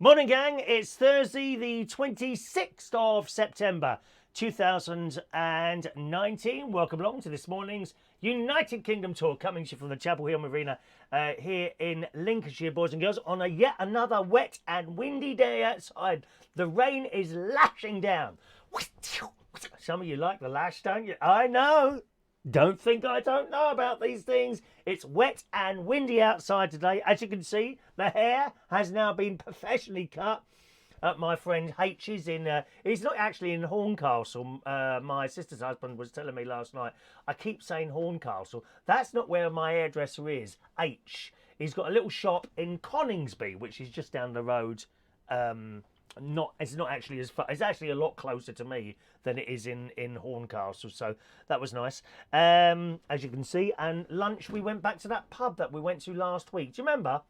Morning, gang. It's Thursday, the 26th of September, 2019. Welcome along to this morning's United Kingdom tour, coming to you from the Chapel Hill Marina here in Lincolnshire, boys and girls, on yet another wet and windy day outside. The rain is lashing down. Some of you like the lash, don't you? I know. Don't think I don't know about these things. It's wet and windy outside today. As you can see, the hair has now been professionally cut. My friend H is in, he's not actually in Horncastle. My sister's husband was telling me last night. I keep saying Horncastle. That's not where my hairdresser is, H. He's got a little shop in Coningsby, which is just down the road. It's not actually as far. It's actually a lot closer to me than it is in Horncastle. So that was nice. As you can see, and lunch we went back to that pub that we went to last week. Do you remember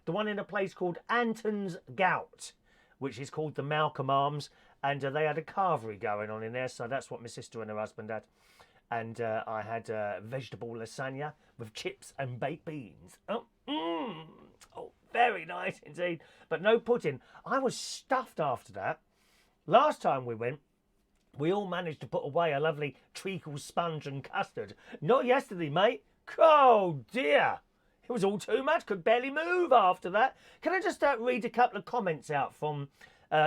the one in a place called Anton's Gout, which is called the Malcolm Arms, and they had a carvery going on in there. So that's what my sister and her husband had, and I had vegetable lasagna with chips and baked beans. Oh, very nice indeed, but no pudding. I was stuffed after that. Last time we went, we all managed to put away a lovely treacle sponge and custard. Not yesterday, mate. Oh dear, it was all too much. Could barely move after that. Can I just read a couple of comments out from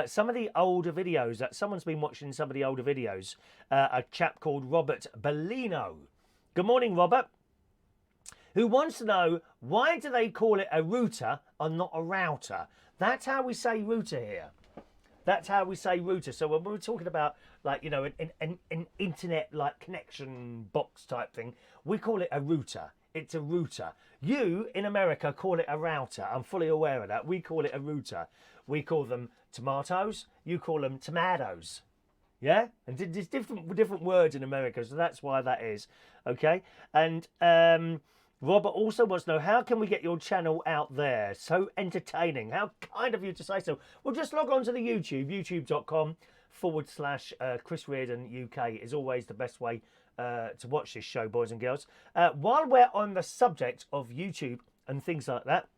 some of the older videos that someone's been watching? Some of the older videos. A chap called Robert Bellino. Good morning, Robert. Who wants to know, why do they call it a router and not a router? That's how we say router here. That's how we say router. So when we're talking about, like, you know, an internet like connection box type thing, we call it a router. It's a router. You in America call it a router. I'm fully aware of that. We call it a router. We call them tomatoes. You call them tomatoes. Yeah, and there's different words in America, so that's why that is. Okay, and Robert also wants to know, how can we get your channel out there? So entertaining. How kind of you to say so. Well, just log on to the YouTube, youtube.com/Chris Riordan UK is always the best way to watch this show, boys and girls. While we're on the subject of YouTube and things like that,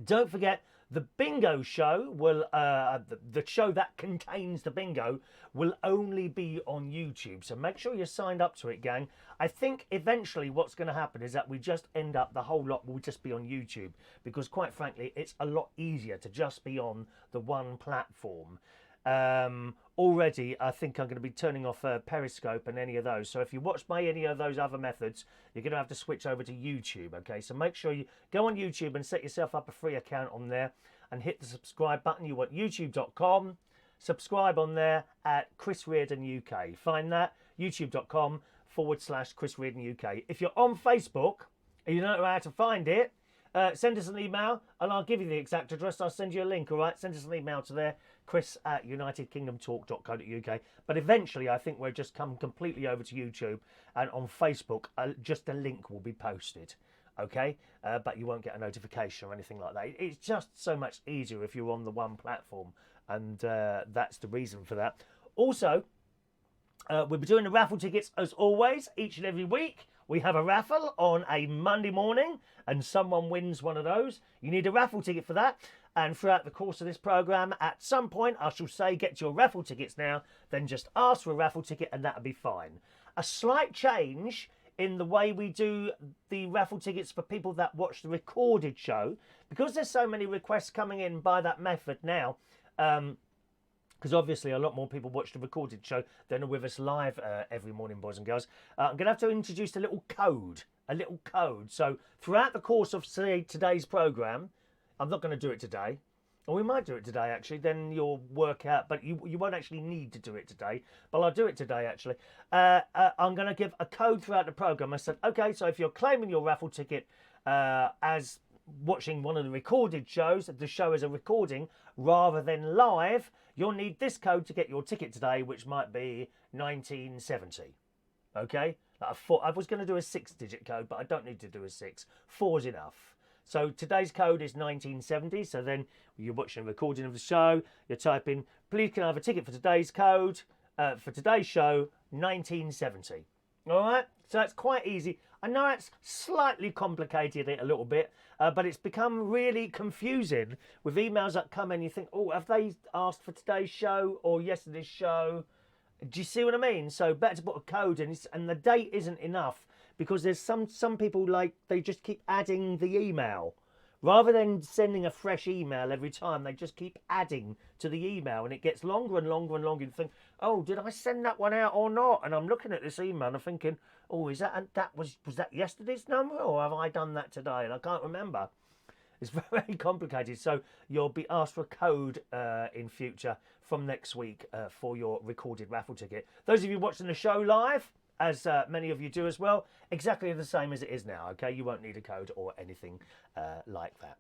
don't forget the bingo show will, the show that contains the bingo will only be on YouTube. So make sure you're signed up to it, gang. I think eventually what's going to happen is that we just end up, the whole lot will just be on YouTube. Because quite frankly, it's a lot easier to just be on the one platform. Already, I think I'm going to be turning off Periscope and any of those. So if you watch by any of those other methods, you're going to have to switch over to YouTube. Okay, so make sure you go on YouTube and set yourself up a free account on there and hit the subscribe button. You want youtube.com, subscribe on there at Chris Riordan UK. Find that, youtube.com/Chris Riordan UK. If you're on Facebook and you don't know how to find it, send us an email and I'll give you the exact address. I'll send you a link, all right? Send us an email to there, chris@unitedkingdomtalk.co.uk. But eventually, I think we'll just come completely over to YouTube, and on Facebook, just a link will be posted, okay? But you won't get a notification or anything like that. It's just so much easier if you're on the one platform, and that's the reason for that. Also, we'll be doing the raffle tickets as always, each and every week. We have a raffle on a Monday morning and someone wins one of those. You need a raffle ticket for that. And throughout the course of this programme, at some point, I shall say, get your raffle tickets now, then just ask for a raffle ticket and that'll be fine. A slight change in the way we do the raffle tickets for people that watch the recorded show, because there's so many requests coming in by that method now, because obviously a lot more people watch the recorded show than are with us live every morning, boys and girls. I'm going to have to introduce a little code. So throughout the course of today's programme, I'm not going to do it today, or we might do it today actually, then you'll work out, but you won't actually need to do it today, but I'll do it today actually. I'm going to give a code throughout the programme. I said, okay, so if you're claiming your raffle ticket as watching one of the recorded shows, the show is a recording rather than live, you'll need this code to get your ticket today, which might be 1970. Okay, like I was going to do a 6-digit code, but I don't need to do a 6. 4's enough. So today's code is 1970. So then you're watching a recording of the show, you're typing, please can I have a ticket for today's code, for today's show, 1970. All right, so it's quite easy. I know it's slightly complicated it a little bit, but it's become really confusing with emails that come in. You think, oh, have they asked for today's show or yesterday's show? Do you see what I mean? So better to put a code in, and the date isn't enough because there's some people like they just keep adding the email. Rather than sending a fresh email every time, they just keep adding to the email and it gets longer and longer and longer. You think, oh, did I send that one out or not? And I'm looking at this email and I'm thinking, oh, is was that yesterday's number or have I done that today? And I can't remember. It's very complicated. So you'll be asked for a code in future from next week for your recorded raffle ticket. Those of you watching the show live, as many of you do as well, exactly the same as it is now, okay? You won't need a code or anything like that.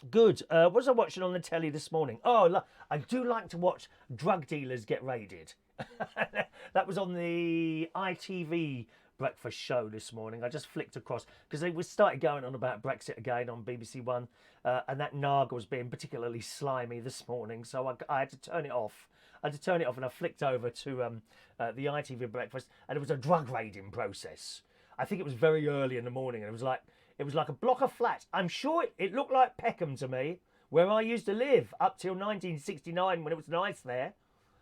Good. What was I watching on the telly this morning? Oh, I do like to watch drug dealers get raided. That was on the ITV breakfast show this morning. I just flicked across because they started going on about Brexit again on BBC One, and that Naga was being particularly slimy this morning, so I had to turn it off. And I flicked over to the ITV breakfast, and it was a drug raiding process. I think it was very early in the morning, and it was like a block of flats. I'm sure it looked like Peckham to me, where I used to live up till 1969 when it was nice there.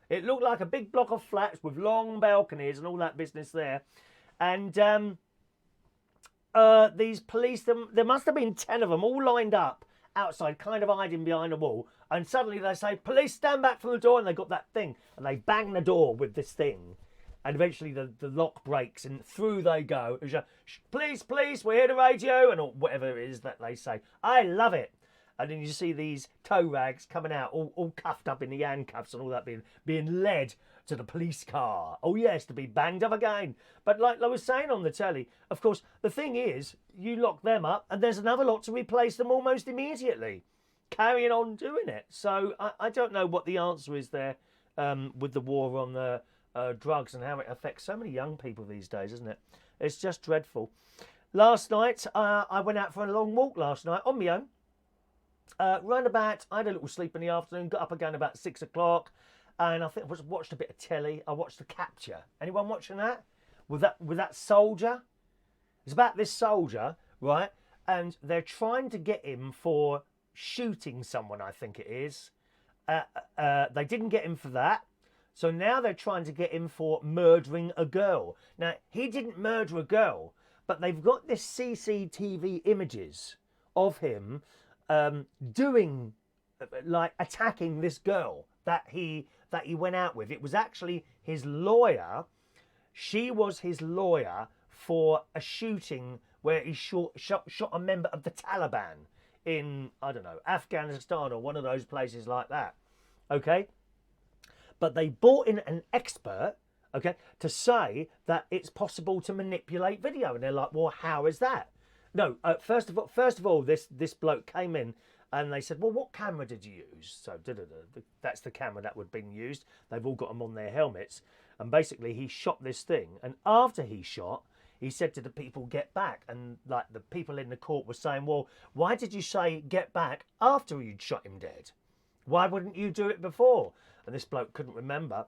It looked like a big block of flats with long balconies and all that business there. And these police, there must have been 10 of them all lined up outside, kind of hiding behind a wall. And suddenly they say, police, stand back from the door. And they got that thing. And they bang the door with this thing. And eventually the lock breaks and through they go. It was a, police, we're here to raid you. And whatever it is that they say. I love it. And then you see these tow rags coming out, all cuffed up in the handcuffs and all that, being led to the police car. Oh yes, to be banged up again. But like I was saying on the telly, of course, the thing is, you lock them up and there's another lot to replace them almost immediately, carrying on doing it. So I don't know what the answer is there with the war on the drugs and how it affects so many young people these days, isn't it? It's just dreadful. Last night, I went out for a long walk last night on my own. Round about, I had a little sleep in the afternoon, got up again about 6 o'clock, and I think I watched a bit of telly. I watched The Capture. Anyone watching that? With that soldier? It's about this soldier, right? And they're trying to get him for shooting someone, I think it is. They didn't get him for that. So now they're trying to get him for murdering a girl. Now, he didn't murder a girl, but they've got this CCTV images of him doing, like, attacking this girl that he went out with. It was actually his lawyer. She was his lawyer for a shooting where he shot a member of the Taliban in, I don't know, Afghanistan or one of those places like that. Okay? But they brought in an expert, okay, to say that it's possible to manipulate video. And they're like, well, how is that? No, first of all, this bloke came in and they said, well, what camera did you use? So that's the camera that would have been used. They've all got them on their helmets. And basically he shot this thing. And after he shot, he said to the people, get back. And like the people in the court were saying, well, why did you say get back after you'd shot him dead? Why wouldn't you do it before? And this bloke couldn't remember.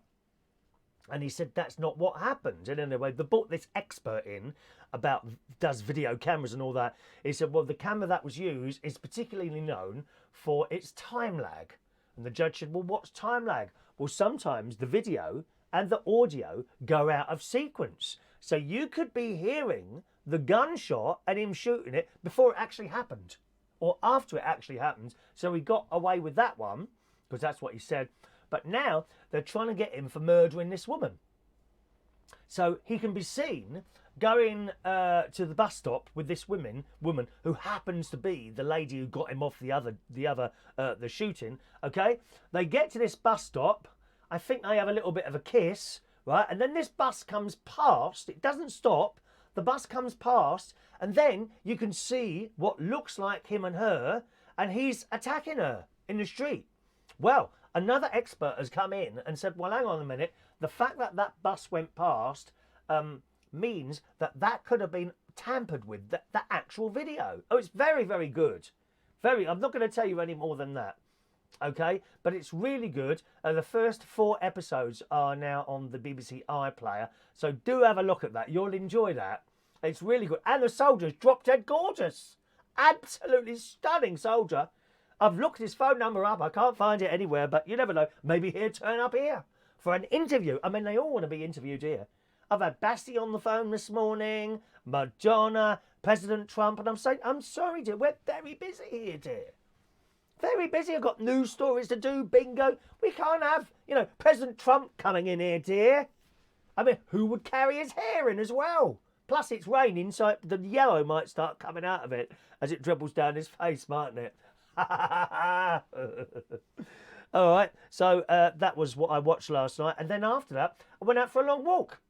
And he said, that's not what happened. And anyway, they brought this expert in about, does video cameras and all that. He said, well, the camera that was used is particularly known for its time lag. And the judge said, well, what's time lag? Well, sometimes the video and the audio go out of sequence. So you could be hearing the gunshot and him shooting it before it actually happened or after it actually happened. So he got away with that one because that's what he said. But now they're trying to get him for murdering this woman. So he can be seen going to the bus stop with this woman who happens to be the lady who got him off the shooting. Okay, they get to this bus stop. I think they have a little bit of a kiss, right? And then this bus comes past. It doesn't stop. The bus comes past, and then you can see what looks like him and her, and he's attacking her in the street. Well, another expert has come in and said, well, hang on a minute. The fact that that bus went past means that could have been tampered with, the actual video. Oh, it's very, very good. I'm not going to tell you any more than that. Okay, but it's really good. The first 4 episodes are now on the BBC iPlayer, so do have a look at that. You'll enjoy that. It's really good. And the soldier's drop dead gorgeous. Absolutely stunning soldier. I've looked his phone number up. I can't find it anywhere, but you never know. Maybe he'll turn up here for an interview. I mean, they all want to be interviewed here. I've had Basti on the phone this morning, Madonna, President Trump, and I'm saying, I'm sorry, dear, we're very busy here, dear. Very busy. I've got news stories to do, bingo. We can't have, President Trump coming in here, dear. I mean, who would carry his hair in as well? Plus, it's raining, so the yellow might start coming out of it as it dribbles down his face, mightn't it? All right, so that was what I watched last night. And then after that, I went out for a long walk.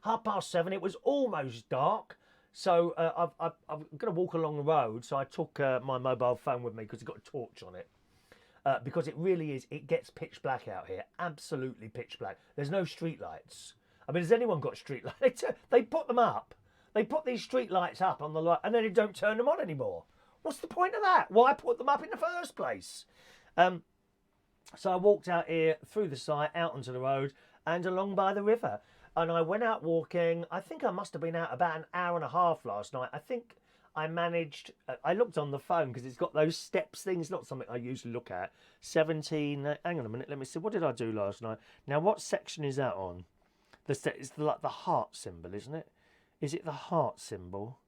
7:30, it was almost dark. So I'm going to walk along the road. So I took my mobile phone with me because it's got a torch on it. Because it really is, it gets pitch black out here. Absolutely pitch black. There's no street lights. I mean, has anyone got street lights? They put them up. They put these street lights up on the light and then they don't turn them on anymore. What's the point of that? Why put them up in the first place? So I walked out here through the site, out onto the road and along by the river. And I went out walking. I think I must have been out about an hour and a half last night. I think I managed... I looked on the phone because it's got those steps things. Not something I usually look at. 17... hang on a minute. Let me see. What did I do last night? Now, what section is that on? It's like the heart symbol, isn't it? Is it the heart symbol?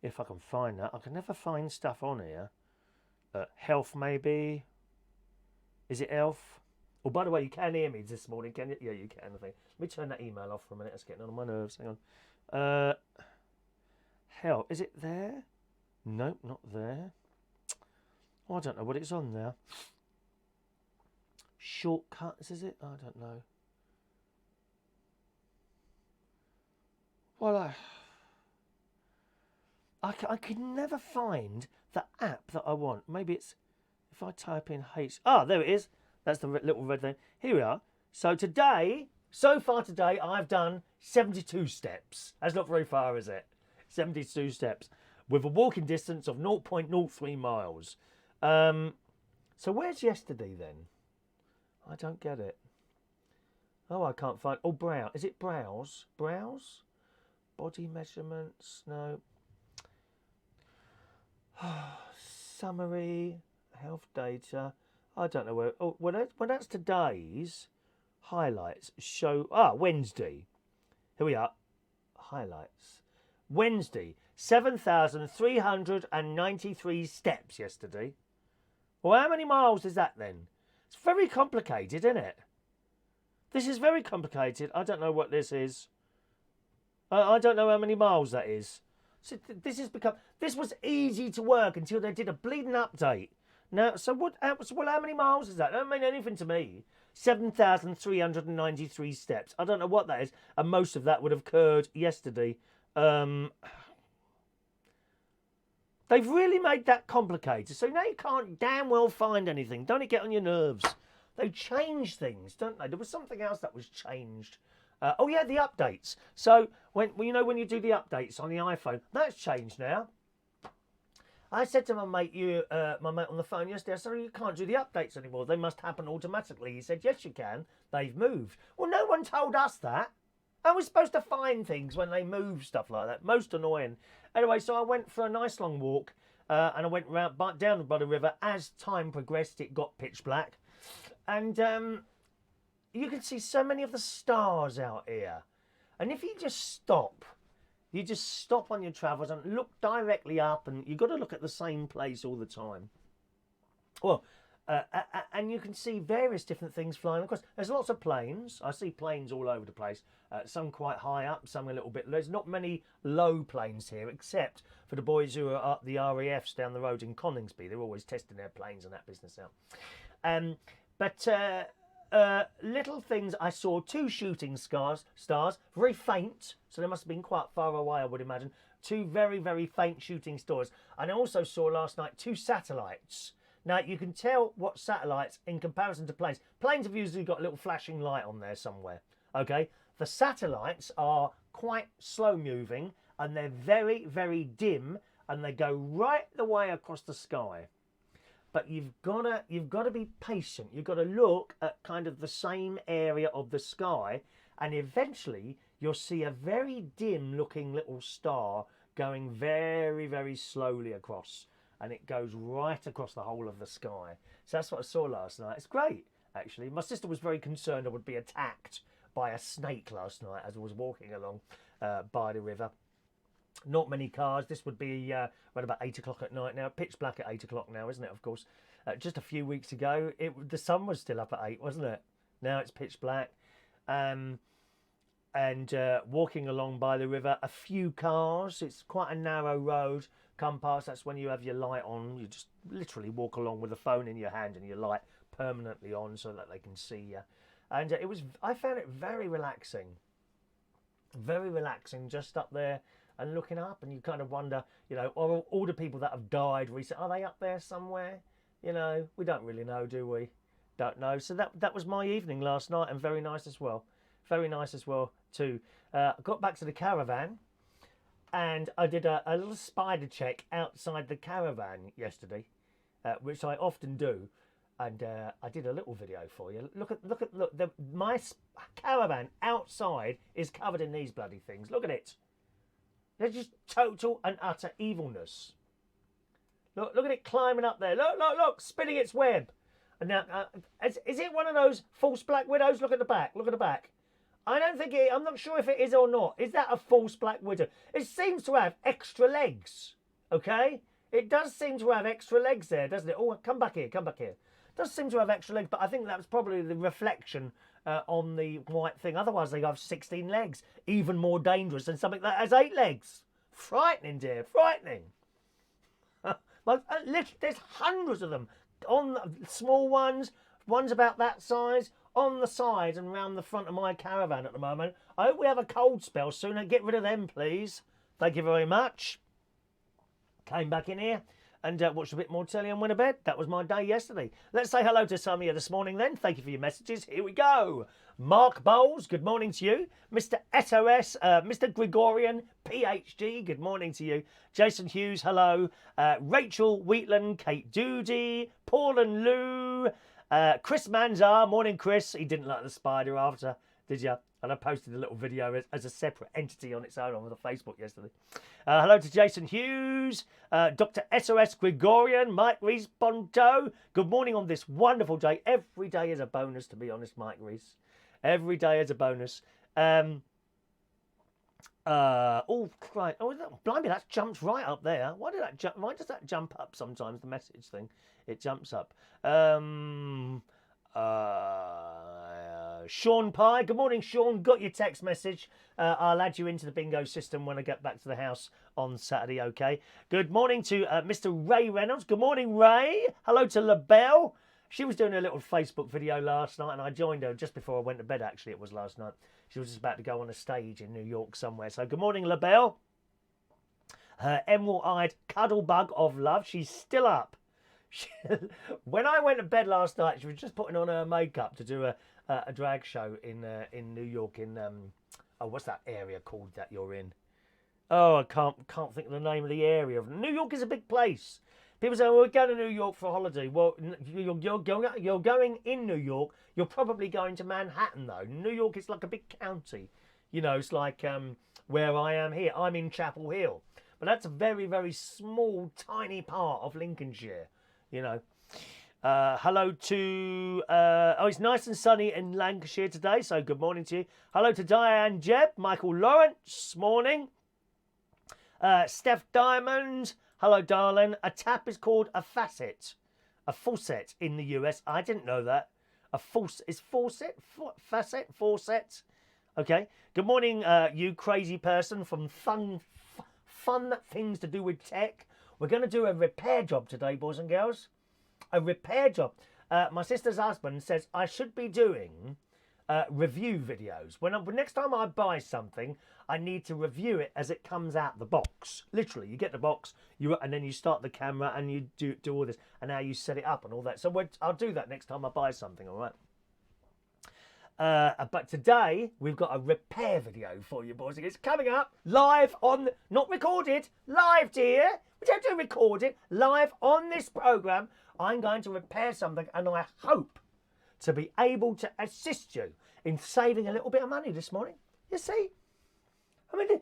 If I can find that. I can never find stuff on here. Health, maybe. Is it health? Oh, by the way, you can hear me this morning, can you? Yeah, you can, I think. Let me turn that email off for a minute. It's getting on my nerves. Hang on. Hell, is it there? Nope, not there. Oh, I don't know what it's on now. Shortcuts, is it? I don't know. Well, I can never find the app that I want. Maybe it's... If I type in H... Ah, there it is. That's the little red thing. Here we are. So so far today, I've done 72 steps. That's not very far, is it? 72 steps. With a walking distance of 0.03 miles. So where's yesterday then? I don't get it. Oh, I can't find... Oh, browse. Is it browse? Browse? Body measurements? No. Summary. Health data. I don't know where... Oh, well, that's today's highlights. Show... Wednesday. Here we are. Highlights. Wednesday. 7,393 steps yesterday. Well, how many miles is that then? It's very complicated, isn't it? This is very complicated. I don't know what this is. I don't know how many miles that is. So this was easy to work until they did a bleeding update. Now, so how many miles is that? That don't mean anything to me. 7,393 steps. I don't know what that is. And most of that would have occurred yesterday. They've really made that complicated. So now you can't damn well find anything. Don't it get on your nerves? They change things, don't they? There was something else that was changed. The updates. So when you do the updates on the iPhone, that's changed now. I said to my mate on the phone yesterday, I said, you can't do the updates anymore. They must happen automatically. He said, yes, you can. They've moved. Well, no one told us that. How are we supposed to find things when they move stuff like that? Most annoying. Anyway, so I went for a nice long walk and I went down by the river. As time progressed, it got pitch black. And you can see so many of the stars out here. And if you just stop on your travels and look directly up, and you've got to look at the same place all the time. Well, and you can see various different things flying across. There's lots of planes. I see planes all over the place. Some quite high up, some a little bit. There's not many low planes here, except for the boys who are at the RAFs down the road in Coningsby. They're always testing their planes and that business out. Little things. I saw 2 shooting stars, very faint, so they must have been quite far away, I would imagine. 2 very, very faint shooting stars. And I also saw last night 2 satellites. Now, you can tell what satellites in comparison to planes. Planes have usually got a little flashing light on there somewhere, okay? The satellites are quite slow moving, and they're very, very dim, and they go right the way across the sky. but you've gotta be patient. You've got to look at kind of the same area of the sky, and eventually you'll see a very dim looking little star going very, very slowly across, and it goes right across the whole of the sky. So that's what I saw last night. It's great, actually. My sister was very concerned I would be attacked by a snake last night as I was walking along by the river. Not many cars. This would be around about 8 o'clock at night now. Pitch black at 8 o'clock now, isn't it? Of course. Just a few weeks ago, the sun was still up at 8, wasn't it? Now it's pitch black. And walking along by the river, a few cars. It's quite a narrow road. Come past. That's when you have your light on. You just literally walk along with the phone in your hand and your light permanently on so that they can see you. And I found it very relaxing. Very relaxing, just up there and looking up, and you kind of wonder, you know, all the people that have died recently, are they up there somewhere? You know, we don't really know, do we? Don't know. So that was my evening last night, and very nice as well. Very nice as well too. I got back to the caravan, and I did a little spider check outside the caravan yesterday, which I often do. And I did a little video for you. Look! My caravan outside is covered in these bloody things. Look at it. They're just total and utter evilness. Look at it climbing up there. Look, spinning its web. And now, is it one of those false black widows? Look at the back. Look at the back. I don't think it. I'm not sure if it is or not. Is that a false black widow? It seems to have extra legs. Okay, it does seem to have extra legs there, doesn't it? Oh, come back here. Come back here. Does seem to have extra legs, but I think that was probably the reflection on the white thing. Otherwise, they have 16 legs. Even more dangerous than something that has 8 legs. Frightening, dear. Frightening. There's hundreds of them. On small ones about that size, on the side and around the front of my caravan at the moment. I hope we have a cold spell soon. Get rid of them, please. Thank you very much. Came back in here and watched a bit more telly and went to bed. That was my day yesterday. Let's say hello to some of you this morning then. Thank you for your messages. Here we go. Mark Bowles, good morning to you. Mr. SOS, Mr. Gregorian, PhD, good morning to you. Jason Hughes, hello. Rachel Wheatland, Kate Doody, Paul and Lou, Chris Manzar, morning Chris. He didn't like the spider after, did you? And I posted a little video as a separate entity on its own on the Facebook yesterday. Hello to Jason Hughes, Dr. SOS Gregorian, Mike Reese Bonto. Good morning on this wonderful day. Every day is a bonus, to be honest, Mike Reese. Every day is a bonus. Oh, right. Oh, blimey, that jumps right up there. Why does that jump up sometimes, the message thing? It jumps up. Sean Pye, good morning, Sean. Got your text message. I'll add you into the bingo system when I get back to the house on Saturday, okay? Good morning to Mr. Ray Reynolds. Good morning, Ray. Hello to LaBelle. She was doing a little Facebook video last night, and I joined her just before I went to bed, actually. It was last night. She was just about to go on a stage in New York somewhere. So good morning, LaBelle. Her emerald-eyed cuddle bug of love. She's still up. When I went to bed last night, she was just putting on her makeup to do a drag show in New York in what's that area called that you're in? Oh, I can't think of the name of the area. New York is a big place. People say, well, we're going to New York for a holiday. Well, you're going in New York. You're probably going to Manhattan, though. New York is like a big county. You know, it's like where I am here. I'm in Chapel Hill. But that's a very, very small, tiny part of Lincolnshire, you know. Hello to... it's nice and sunny in Lancashire today, so good morning to you. Hello to Diane Jeb, Michael Lawrence, morning. Steph Diamond... Hello, darling. A tap is called a facet. A faucet in the US. I didn't know that. A faucet. Is faucet? Facet? Faucet? Okay. Good morning, you crazy person from fun things to do with tech. We're going to do a repair job today, boys and girls. A repair job. My sister's husband says I should be doing review videos. Next time I buy something, I need to review it as it comes out the box. Literally, you get the box, and then you start the camera and you do all this, and now you set it up and all that. So I'll do that next time I buy something. All But today we've got a repair video for you, boys. It's coming up live on, not recorded, live, dear. We don't do recorded, live on this programme. I'm going to repair something, and I hope to be able to assist you in saving a little bit of money this morning. You see? I mean,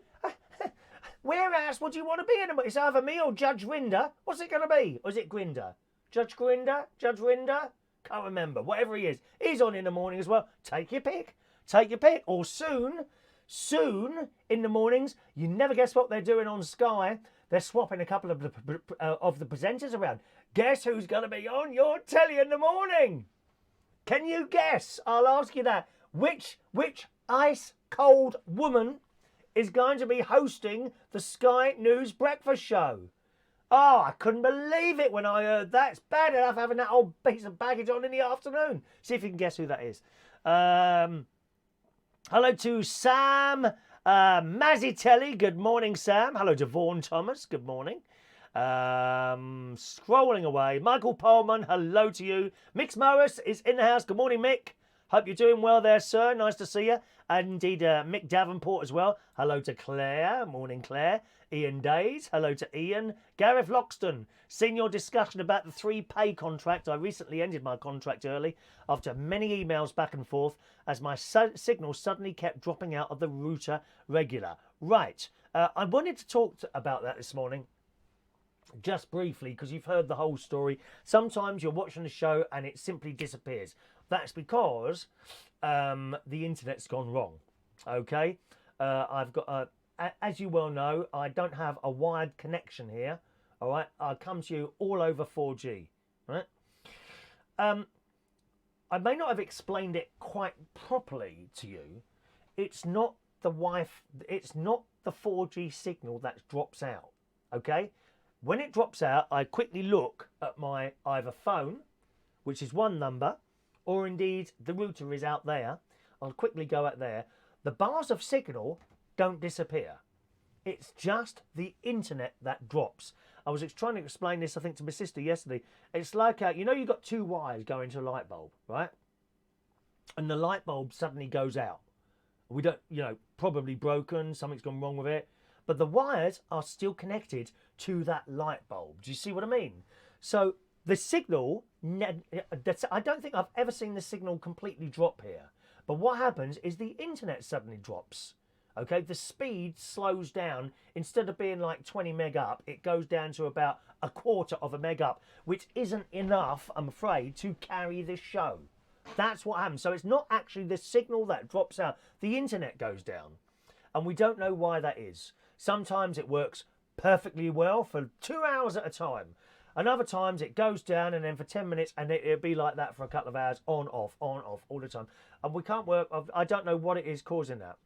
where else would you want to be in a... It's either me or Judge Rinder. What's it going to be? Or is it Grinder? Judge Grinder? Judge Rinder? Can't remember. Whatever he is. He's on in the morning as well. Take your pick. Take your pick. Or soon in the mornings, you never guess what they're doing on Sky. They're swapping a couple of the presenters around. Guess who's going to be on your telly in the morning? Can you guess? I'll ask you that. Which ice cold woman is going to be hosting the Sky News breakfast show? Oh, I couldn't believe it when I heard that. It's bad enough having that old piece of baggage on in the afternoon. See if you can guess who that is. Hello to Sam Mazzitelli. Good morning, Sam. Hello to Vaughan Thomas. Good morning. Scrolling away. Michael Pullman. Hello to you. Mick Morris is in the house. Good morning, Mick. Hope you're doing well there, sir. Nice to see you. And indeed, Mick Davenport as well. Hello to Claire. Morning, Claire. Ian Days. Hello to Ian. Gareth Loxton. Seen your discussion about the 3-pay contract. I recently ended my contract early after many emails back and forth as my signal suddenly kept dropping out of the router regular. Right. I wanted to talk about that this morning. Just briefly, because you've heard the whole story. Sometimes you're watching the show and it simply disappears. That's because the internet's gone wrong. Okay, I've got, as you well know, I don't have a wired connection here. All right, I come to you all over 4G. Right. I may not have explained it quite properly to you. It's not the It's not the 4G signal that drops out. Okay. When it drops out, I quickly look at my either phone, which is one number, or indeed the router is out there. I'll quickly go out there. The bars of signal don't disappear. It's just the internet that drops. I was trying to explain this, I think, to my sister yesterday. It's like, you know, you've got 2 wires going to a light bulb, right? And the light bulb suddenly goes out. We don't, you know, probably broken, something's gone wrong with it. But the wires are still connected to that light bulb. Do you see what I mean? So the signal, I don't think I've ever seen the signal completely drop here. But what happens is the internet suddenly drops. Okay, the speed slows down. Instead of being like 20 meg up, it goes down to about 1/4 of a meg up, which isn't enough, I'm afraid, to carry this show. That's what happens. So it's not actually the signal that drops out. The internet goes down. And we don't know why that is. Sometimes it works perfectly well for 2 hours at a time. And other times it goes down and then for 10 minutes and it'll be like that for a couple of hours, on, off, all the time. And we can't work, I don't know what it is causing that.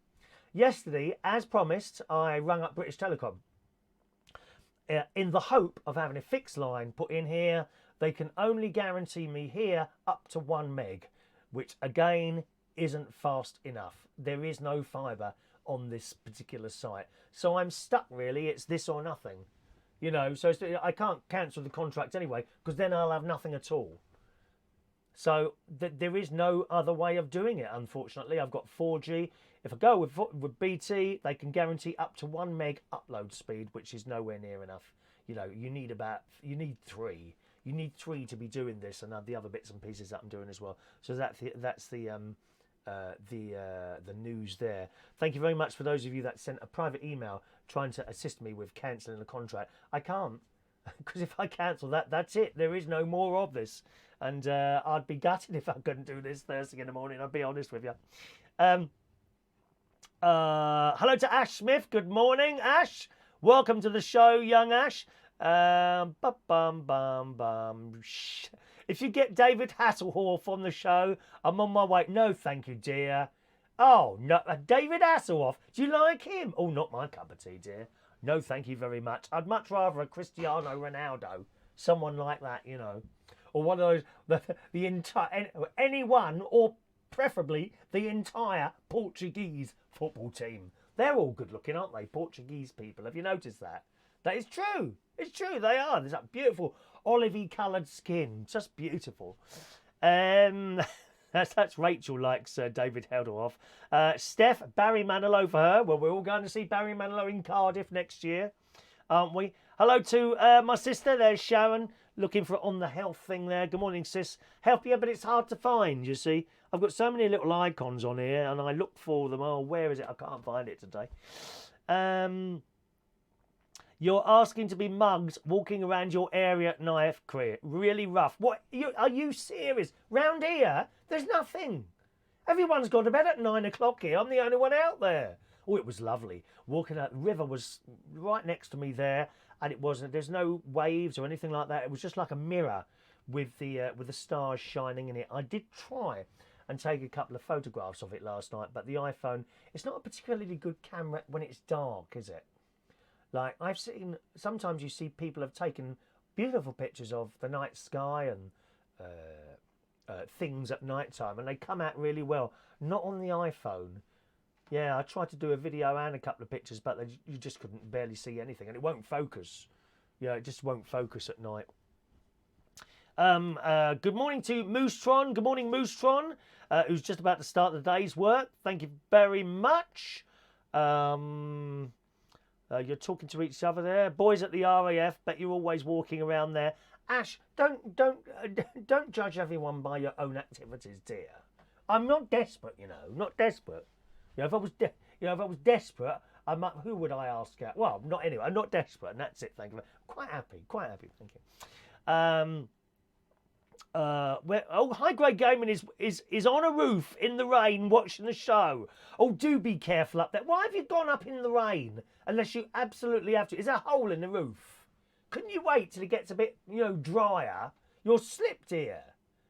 Yesterday, as promised, I rang up British Telecom in the hope of having a fixed line put in here. They can only guarantee me here up to 1 meg, which again isn't fast enough. There is no fibre on this particular site. So I'm stuck really, it's this or nothing. You know, so I can't cancel the contract anyway, because then I'll have nothing at all. So there is no other way of doing it, unfortunately. I've got 4G. If I go with BT, they can guarantee up to 1 meg upload speed, which is nowhere near enough. You know, you need 3. You need 3 to be doing this, and the other bits and pieces that I'm doing as well. So that's the news there. Thank you very much for those of you that sent a private email trying to assist me with cancelling the contract. I can't, because if I cancel that, that's it. There is no more of this, and I'd be gutted if I couldn't do this Thursday in the morning. I'll be honest with you. Hello to Ash Smith. Good morning, Ash. Welcome to the show, young Ash. If you get David Hasselhoff on the show, I'm on my way. No, thank you, dear. Oh, no, David Hasselhoff. Do you like him? Oh, not my cup of tea, dear. No, thank you very much. I'd much rather a Cristiano Ronaldo. Someone like that, you know. Or one of those, the entire, anyone, or preferably the entire Portuguese football team. They're all good looking, aren't they? Portuguese people. Have you noticed that? That is true. It's true. They are. There's that beautiful olivey coloured skin. Just beautiful. That's Rachel likes David Helderhoff. Steph, Barry Manilow for her. Well, we're all going to see Barry Manilow in Cardiff next year, aren't we? Hello to my sister. There's Sharon, looking for on the health thing there. Good morning, sis. Healthier, but it's hard to find, you see. I've got so many little icons on here, and I look for them. Oh, where is it? I can't find it today. You're asking to be mugged walking around your area at night. Really rough. What? Are you serious? Round here, there's nothing. Everyone's gone to bed at 9 o'clock here. I'm the only one out there. Oh, it was lovely. Walking out, the river was right next to me there, and it wasn't. There's no waves or anything like that. It was just like a mirror with the stars shining in it. I did try and take a couple of photographs of it last night, but the iPhone, it's not a particularly good camera when it's dark, is it? Like, I've seen, sometimes you see people have taken beautiful pictures of the night sky and things at night time, and they come out really well. Not on the iPhone. Yeah, I tried to do a video and a couple of pictures, but you just couldn't barely see anything, and it won't focus. Yeah, it just won't focus at night. Good morning to Moostron. Good morning, Moostron, who's just about to start the day's work. Thank you very much. You're talking to each other there. Boys at the RAF, bet you're always walking around there. Ash, don't judge everyone by your own activities, dear. I'm not desperate, you know. Not desperate. You know, if I was desperate, who would I ask out? Well, not anyway. I'm not desperate, and that's it. Thank you. Quite happy. Thank you. High grade gaming is on a roof in the rain watching the show. Oh, do be careful up there. Why have you gone up in the rain unless you absolutely have to? Is there a hole in the roof? Couldn't you wait till it gets a bit, drier? You're slipped here.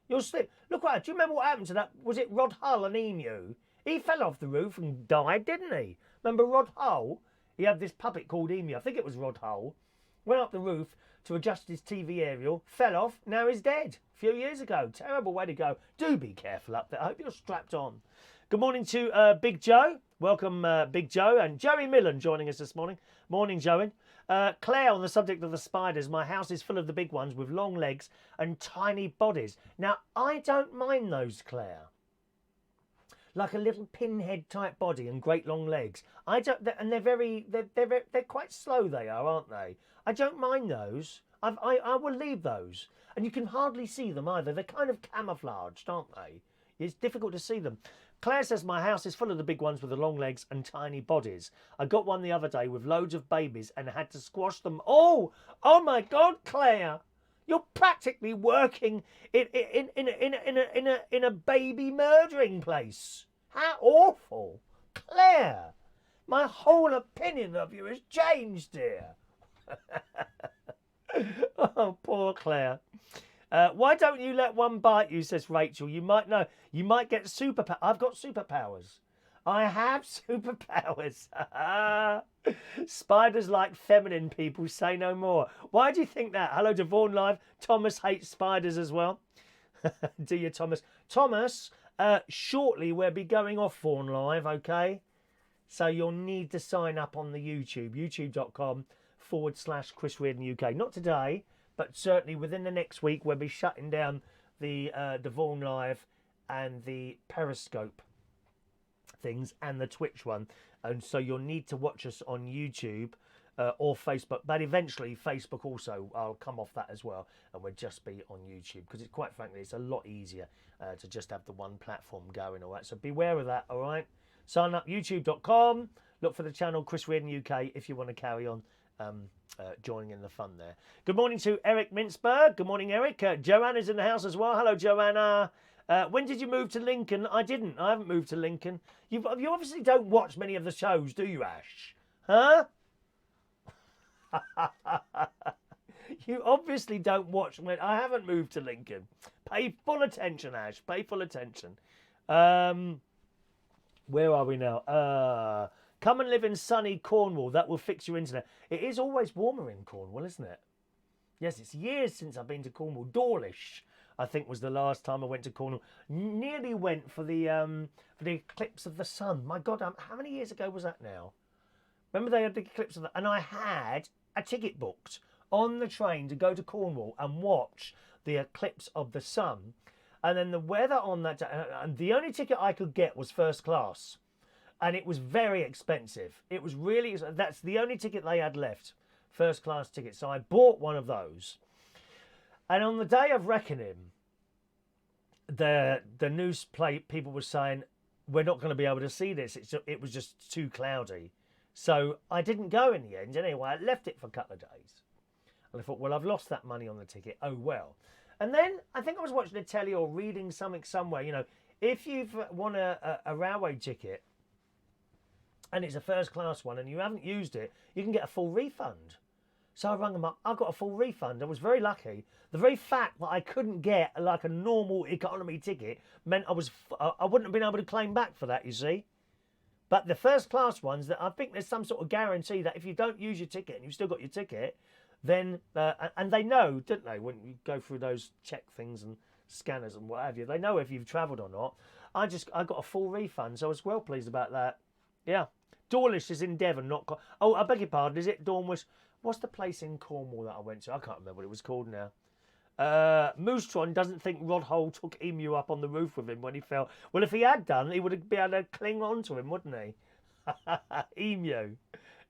You're slipped. Look, do you remember what happened to that? Was it Rod Hull, an emu? He fell off the roof and died, didn't he? Remember Rod Hull? He had this puppet called Emu. I think it was Rod Hull. Went up the roof to adjust his TV aerial, fell off, now he's dead. A few years ago. Terrible way to go. Do be careful up there. I hope you're strapped on. Good morning to Big Joe. Welcome, Big Joe. And Joey Millen joining us this morning. Morning, Joey. Claire, on the subject of the spiders, my house is full of the big ones with long legs and tiny bodies. Now, I don't mind those, Claire. Like a little pinhead type body and great long legs. And they're quite slow, they are, aren't they? I don't mind those. I will leave those. And you can hardly see them either. They're kind of camouflaged, aren't they? It's difficult to see them. Claire says my house is full of the big ones with the long legs and tiny bodies. I got one the other day with loads of babies and had to squash them. Oh my God, Claire! You're practically working in a baby murdering place. How awful, Claire! My whole opinion of you has changed, dear. Oh, poor Claire. Why don't you let one bite you, says Rachel. You might know. You might get superpowers. I've got superpowers. I have superpowers. Spiders like feminine people, say no more. Why do you think that? Hello to Vaughan Live. Thomas hates spiders as well. Do you, Thomas? Thomas, shortly we'll be going off Vaughan Live, okay? So you'll need to sign up on the YouTube, youtube.com/Chris Reardon UK. Not today, but certainly within the next week we'll be shutting down the Vaughan Live and the Periscope things and the Twitch one. And so you'll need to watch us on YouTube or Facebook. But eventually Facebook also, I'll come off that as well. And we'll just be on YouTube. Because it's quite frankly, it's a lot easier to just have the one platform going, all right? So beware of that, all right? Sign up, youtube.com. Look for the channel Chris Reardon UK if you want to carry on joining in the fun there. Good morning to Eric Mintzberg. Good morning, Eric. Joanna's in the house as well. Hello, Joanna. When did you move to Lincoln? I didn't. I haven't moved to Lincoln. You obviously don't watch many of the shows, do you, Ash? Huh? You obviously don't watch. I haven't moved to Lincoln. Pay full attention, Ash. Pay full attention. Where are we now? Come and live in sunny Cornwall. That will fix your internet. It is always warmer in Cornwall, isn't it? Yes, it's years since I've been to Cornwall. Dawlish, I think, was the last time I went to Cornwall. Nearly went for the eclipse of the sun. My God, how many years ago was that now? Remember they had the eclipse of the... And I had a ticket booked on the train to go to Cornwall and watch the eclipse of the sun. And then the weather on that day, and the only ticket I could get was first class. And it was very expensive. It was really, that's the only ticket they had left, first class ticket. So I bought one of those. And on the day of reckoning, the news plate people were saying, we're not going to be able to see this. It was just too cloudy. So I didn't go in the end. Anyway, I left it for a couple of days. And I thought, well, I've lost that money on the ticket. Oh, well. And then I think I was watching a telly or reading something somewhere. You know, if you've won a railway ticket and it's a first class one and you haven't used it, you can get a full refund. So I rang them up. I got a full refund. I was very lucky. The very fact that I couldn't get like a normal economy ticket meant I wouldn't have been able to claim back for that, you see. But the first class ones, that I think there's some sort of guarantee that if you don't use your ticket and you've still got your ticket, then, and they know, don't they, when you go through those check things and scanners and what have you, they know if you've travelled or not. I got a full refund, so I was well pleased about that. Yeah. Dawlish is in Devon, not... Oh, I beg your pardon, is it Dornwish? What's the place in Cornwall that I went to? I can't remember what it was called now. Moostron doesn't think Rod Hole took Emu up on the roof with him when he fell. Well, if he had done, he would have been able to cling on to him, wouldn't he?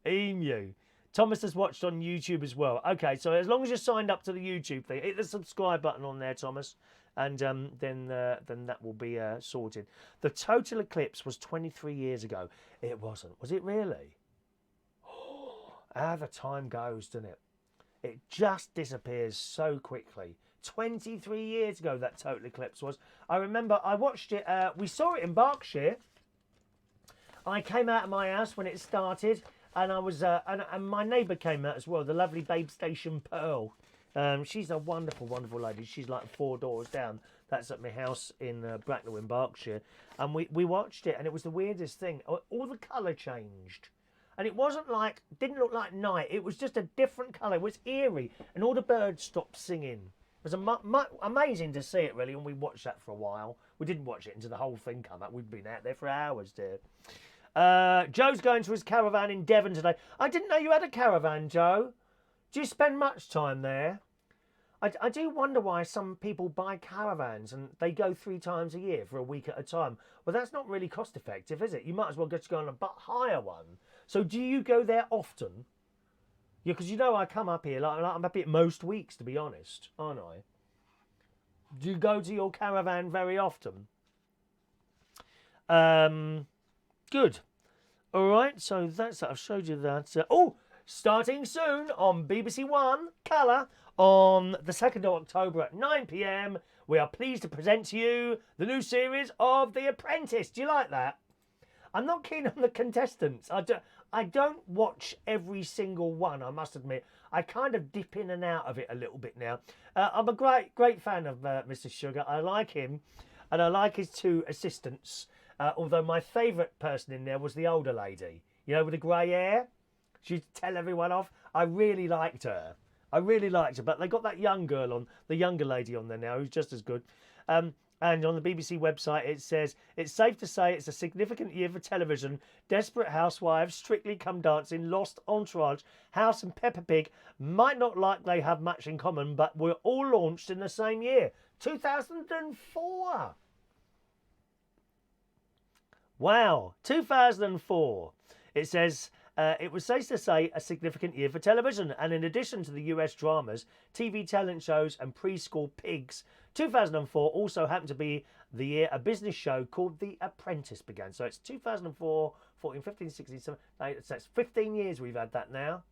Emu. Thomas has watched on YouTube as well. Okay, so as long as you're signed up to the YouTube thing, hit the subscribe button on there, Thomas, and then that will be sorted. The total eclipse was 23 years ago. It wasn't. Was it really? How the time goes, doesn't it? It just disappears so quickly. 23 years ago that total eclipse was. I remember I watched it. We saw it in Berkshire. I came out of my house when it started, and I was and my neighbour came out as well. The lovely Babe Station Pearl. She's a wonderful, wonderful lady. She's like 4 doors down. That's at my house in Bracknell in Berkshire, and we watched it, and it was the weirdest thing. All the colour changed. And it wasn't like, didn't look like night. It was just a different colour. It was eerie. And all the birds stopped singing. It was amazing to see it, really. And we watched that for a while. We didn't watch it until the whole thing came up. We'd been out there for hours, dear. Joe's going to his caravan in Devon today. I didn't know you had a caravan, Joe. Do you spend much time there? I do wonder why some people buy caravans and they go 3 times a year for a week at a time. Well, that's not really cost effective, is it? You might as well just go on a hire one. So do you go there often? Yeah, because you know I come up here, like I'm up here most weeks, to be honest, aren't I? Do you go to your caravan very often? Good. All right, so that's it. I've showed you that. Starting soon on BBC One Colour on the 2nd of October at 9 p.m, we are pleased to present to you the new series of The Apprentice. Do you like that? I'm not keen on the contestants. I don't watch every single one, I must admit. I kind of dip in and out of it a little bit now. I'm a great fan of Mr. Sugar. I like him, and I like his 2 assistants. Although my favourite person in there was the older lady, you know, with the grey hair. She'd tell everyone off. I really liked her. But they got that young girl on, the younger lady on there now, who's just as good. And on the BBC website, it says, it's safe to say it's a significant year for television. Desperate Housewives, Strictly Come Dancing, Lost, Entourage, House and Peppa Pig might not like they have much in common, but were all launched in the same year, 2004. Wow, 2004. It says... it was safe to say a significant year for television, and in addition to the US dramas, TV talent shows and preschool pigs, 2004 also happened to be the year a business show called The Apprentice began. So it's 2004, 14, 15, 16, 17, so it's 15 years we've had that now.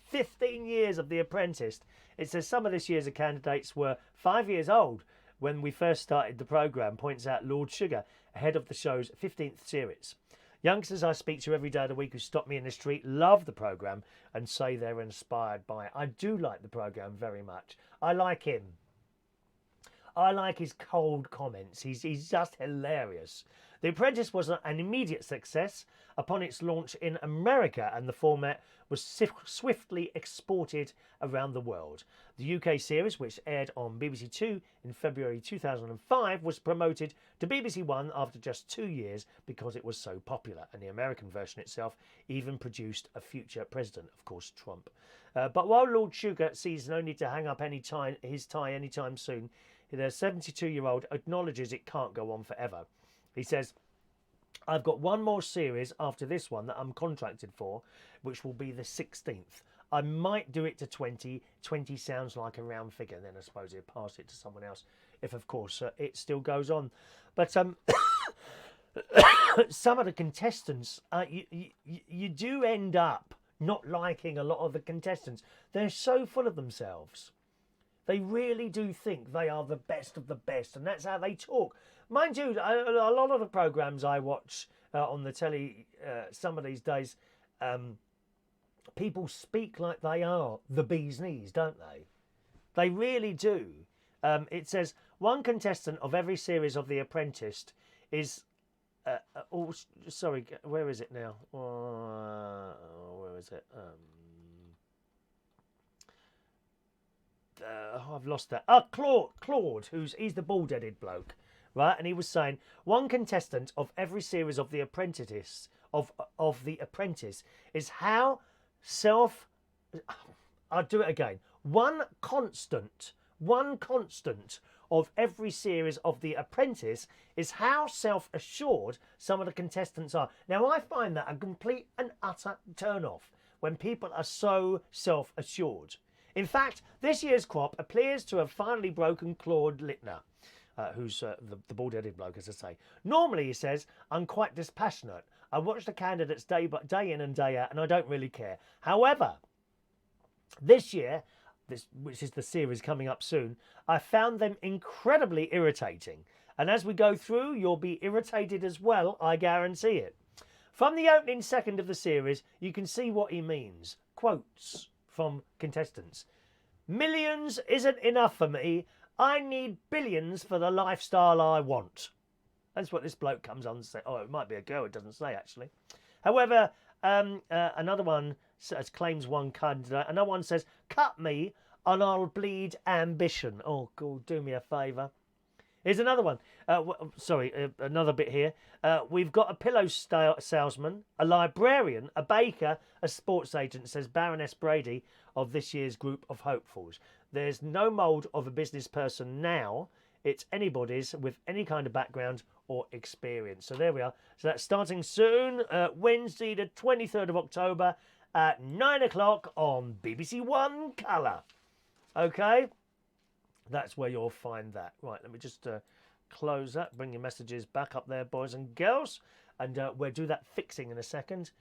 15 years of The Apprentice. It says some of this year's candidates were 5 years old when we first started the programme, points out Lord Sugar, ahead of the show's 15th series. Youngsters I speak to every day of the week who stop me in the street love the programme and say they're inspired by it. I do like the programme very much. I like him. I like his cold comments. He's just hilarious. The Apprentice was an immediate success upon its launch in America, and the format was swiftly exported around the world. The UK series, which aired on BBC Two in February 2005, was promoted to BBC One after just 2 years because it was so popular, and the American version itself even produced a future president, of course, Trump. But while Lord Sugar sees no need to hang up his tie anytime soon, The 72-year-old acknowledges it can't go on forever. He says, I've got one more series after this one that I'm contracted for, which will be the 16th. I might do it to 20. 20 sounds like a round figure. Then I suppose he'll pass it to someone else if, of course, it still goes on. But some of the contestants, you do end up not liking a lot of the contestants. They're so full of themselves. They really do think they are the best of the best, and that's how they talk. Mind you, a lot of the programmes I watch on the telly some of these days, people speak like they are the bee's knees, don't they? They really do. It says, one contestant of every series of The Apprentice is... sorry, where is it now? Where is it? I've lost that. Claude, he's the bald-headed bloke, right? And he was saying, one contestant of every series of The Apprentice of The Apprentice is how I'll do it again. One constant of every series of The Apprentice is how self-assured some of the contestants are. Now, I find that a complete and utter turn-off when people are so self-assured. In fact, this year's crop appears to have finally broken Claude Littner, who's the bald-headed bloke, as I say. Normally, he says, I'm quite dispassionate. I watch the candidates day in and day out, and I don't really care. However, this year, which is the series coming up soon, I found them incredibly irritating. And as we go through, you'll be irritated as well, I guarantee it. From the opening second of the series, you can see what he means. Quotes from contestants. Millions isn't enough for me. I need billions for the lifestyle I want. That's what this bloke comes on to say. Oh, it might be a girl, it doesn't say actually. However, another one claims one candidate. Another one says, cut me and I'll bleed ambition. Oh, God, do me a favour. Here's another one. Another bit here. We've got a pillow salesman, a librarian, a baker, a sports agent, says Baroness Brady of this year's group of hopefuls. There's no mould of a business person now. It's anybody's with any kind of background or experience. So there we are. So that's starting soon, Wednesday the 23rd of October at 9 o'clock on BBC One Colour. Okay? That's where you'll find that. Right, let me just close that. Bring your messages back up there, boys and girls. And we'll do that fixing in a second.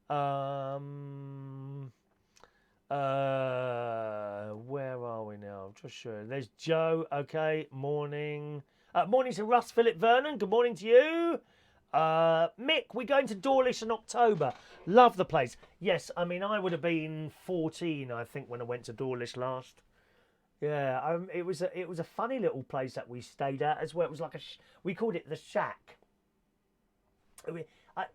Where are we now? I'm just sure. There's Joe. Okay, morning. Morning to Russ Philip Vernon. Good morning to you. Mick, we're going to Dawlish in October. Love the place. Yes, I mean, I would have been 14, I think, when I went to Dawlish last. Yeah, it was a funny little place that we stayed at as well. It was like we called it the Shack.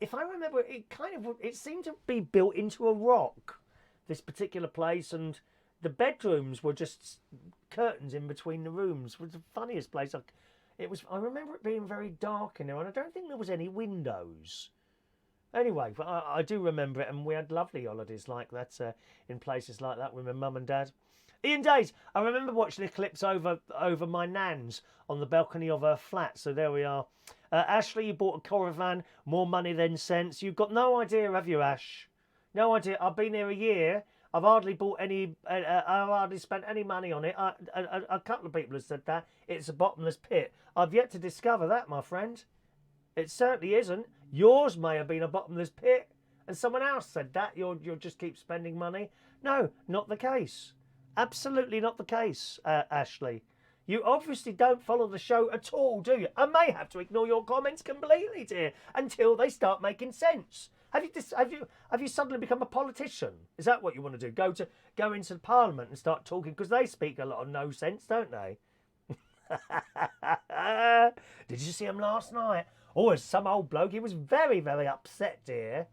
If I remember, it seemed to be built into a rock, this particular place, and the bedrooms were just curtains in between the rooms. It was the funniest place. I remember it being very dark in there, and I don't think there was any windows. Anyway, but I do remember it, and we had lovely holidays like that in places like that with my mum and dad. Ian Days, I remember watching Eclipse over my nan's on the balcony of her flat. So there we are. Ashley, you bought a caravan, more money than sense. You've got no idea, have you, Ash? No idea. I've been here a year. I've hardly bought any. I've hardly spent any money on it. A couple of people have said that it's a bottomless pit. I've yet to discover that, my friend. It certainly isn't. Yours may have been a bottomless pit, and someone else said that. You'll just keep spending money. No, not the case. Absolutely not the case, Ashley. You obviously don't follow the show at all, do you? I may have to ignore your comments completely, dear, until they start making sense. Have you suddenly become a politician? Is that what you want to do? Go into Parliament and start talking, because they speak a lot of no sense, don't they? Did you see him last night? Oh, it's some old bloke. He was very, very upset, dear.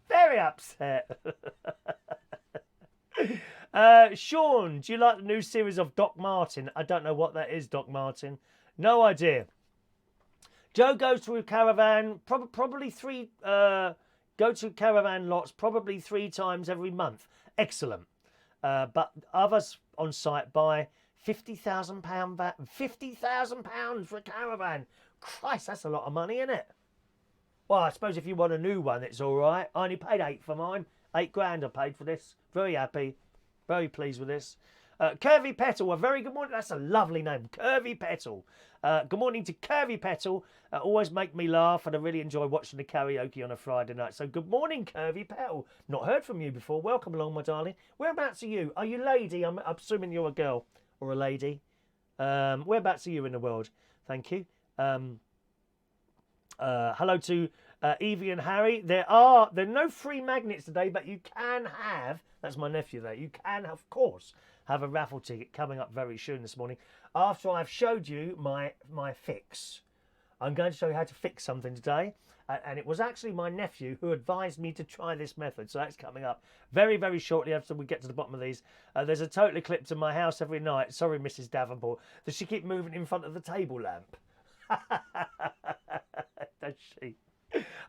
Very upset. Sean, do you like the new series of Doc Martin? I don't know what that is, Doc Martin. No idea. Joe goes to a caravan, probably three. Go to caravan lots probably 3 times every month. Excellent. But others on site buy £50,000 VAT. £50,000 for a caravan. Christ, that's a lot of money, isn't it? Well, I suppose if you want a new one, it's all right. I only paid 8 for mine. 8 grand I paid for this. Very happy. Very pleased with this. Curvy Petal, a very good morning. That's a lovely name. Curvy Petal. Good morning to Curvy Petal. Always make me laugh, and I really enjoy watching the karaoke on a Friday night. So good morning, Curvy Petal. Not heard from you before. Welcome along, my darling. Whereabouts are you? Are you lady? I'm assuming you're a girl or a lady. Whereabouts are you in the world? Thank you. Hello to Evie and Harry. There are no free magnets today, but you can have, that's my nephew there, you can, of course, have a raffle ticket coming up very soon this morning. After I've showed you my fix, I'm going to show you how to fix something today. And it was actually my nephew who advised me to try this method. So that's coming up very, very shortly after we get to the bottom of these. There's a total eclipse in my house every night. Sorry, Mrs. Davenport. Does she keep moving in front of the table lamp? Does she?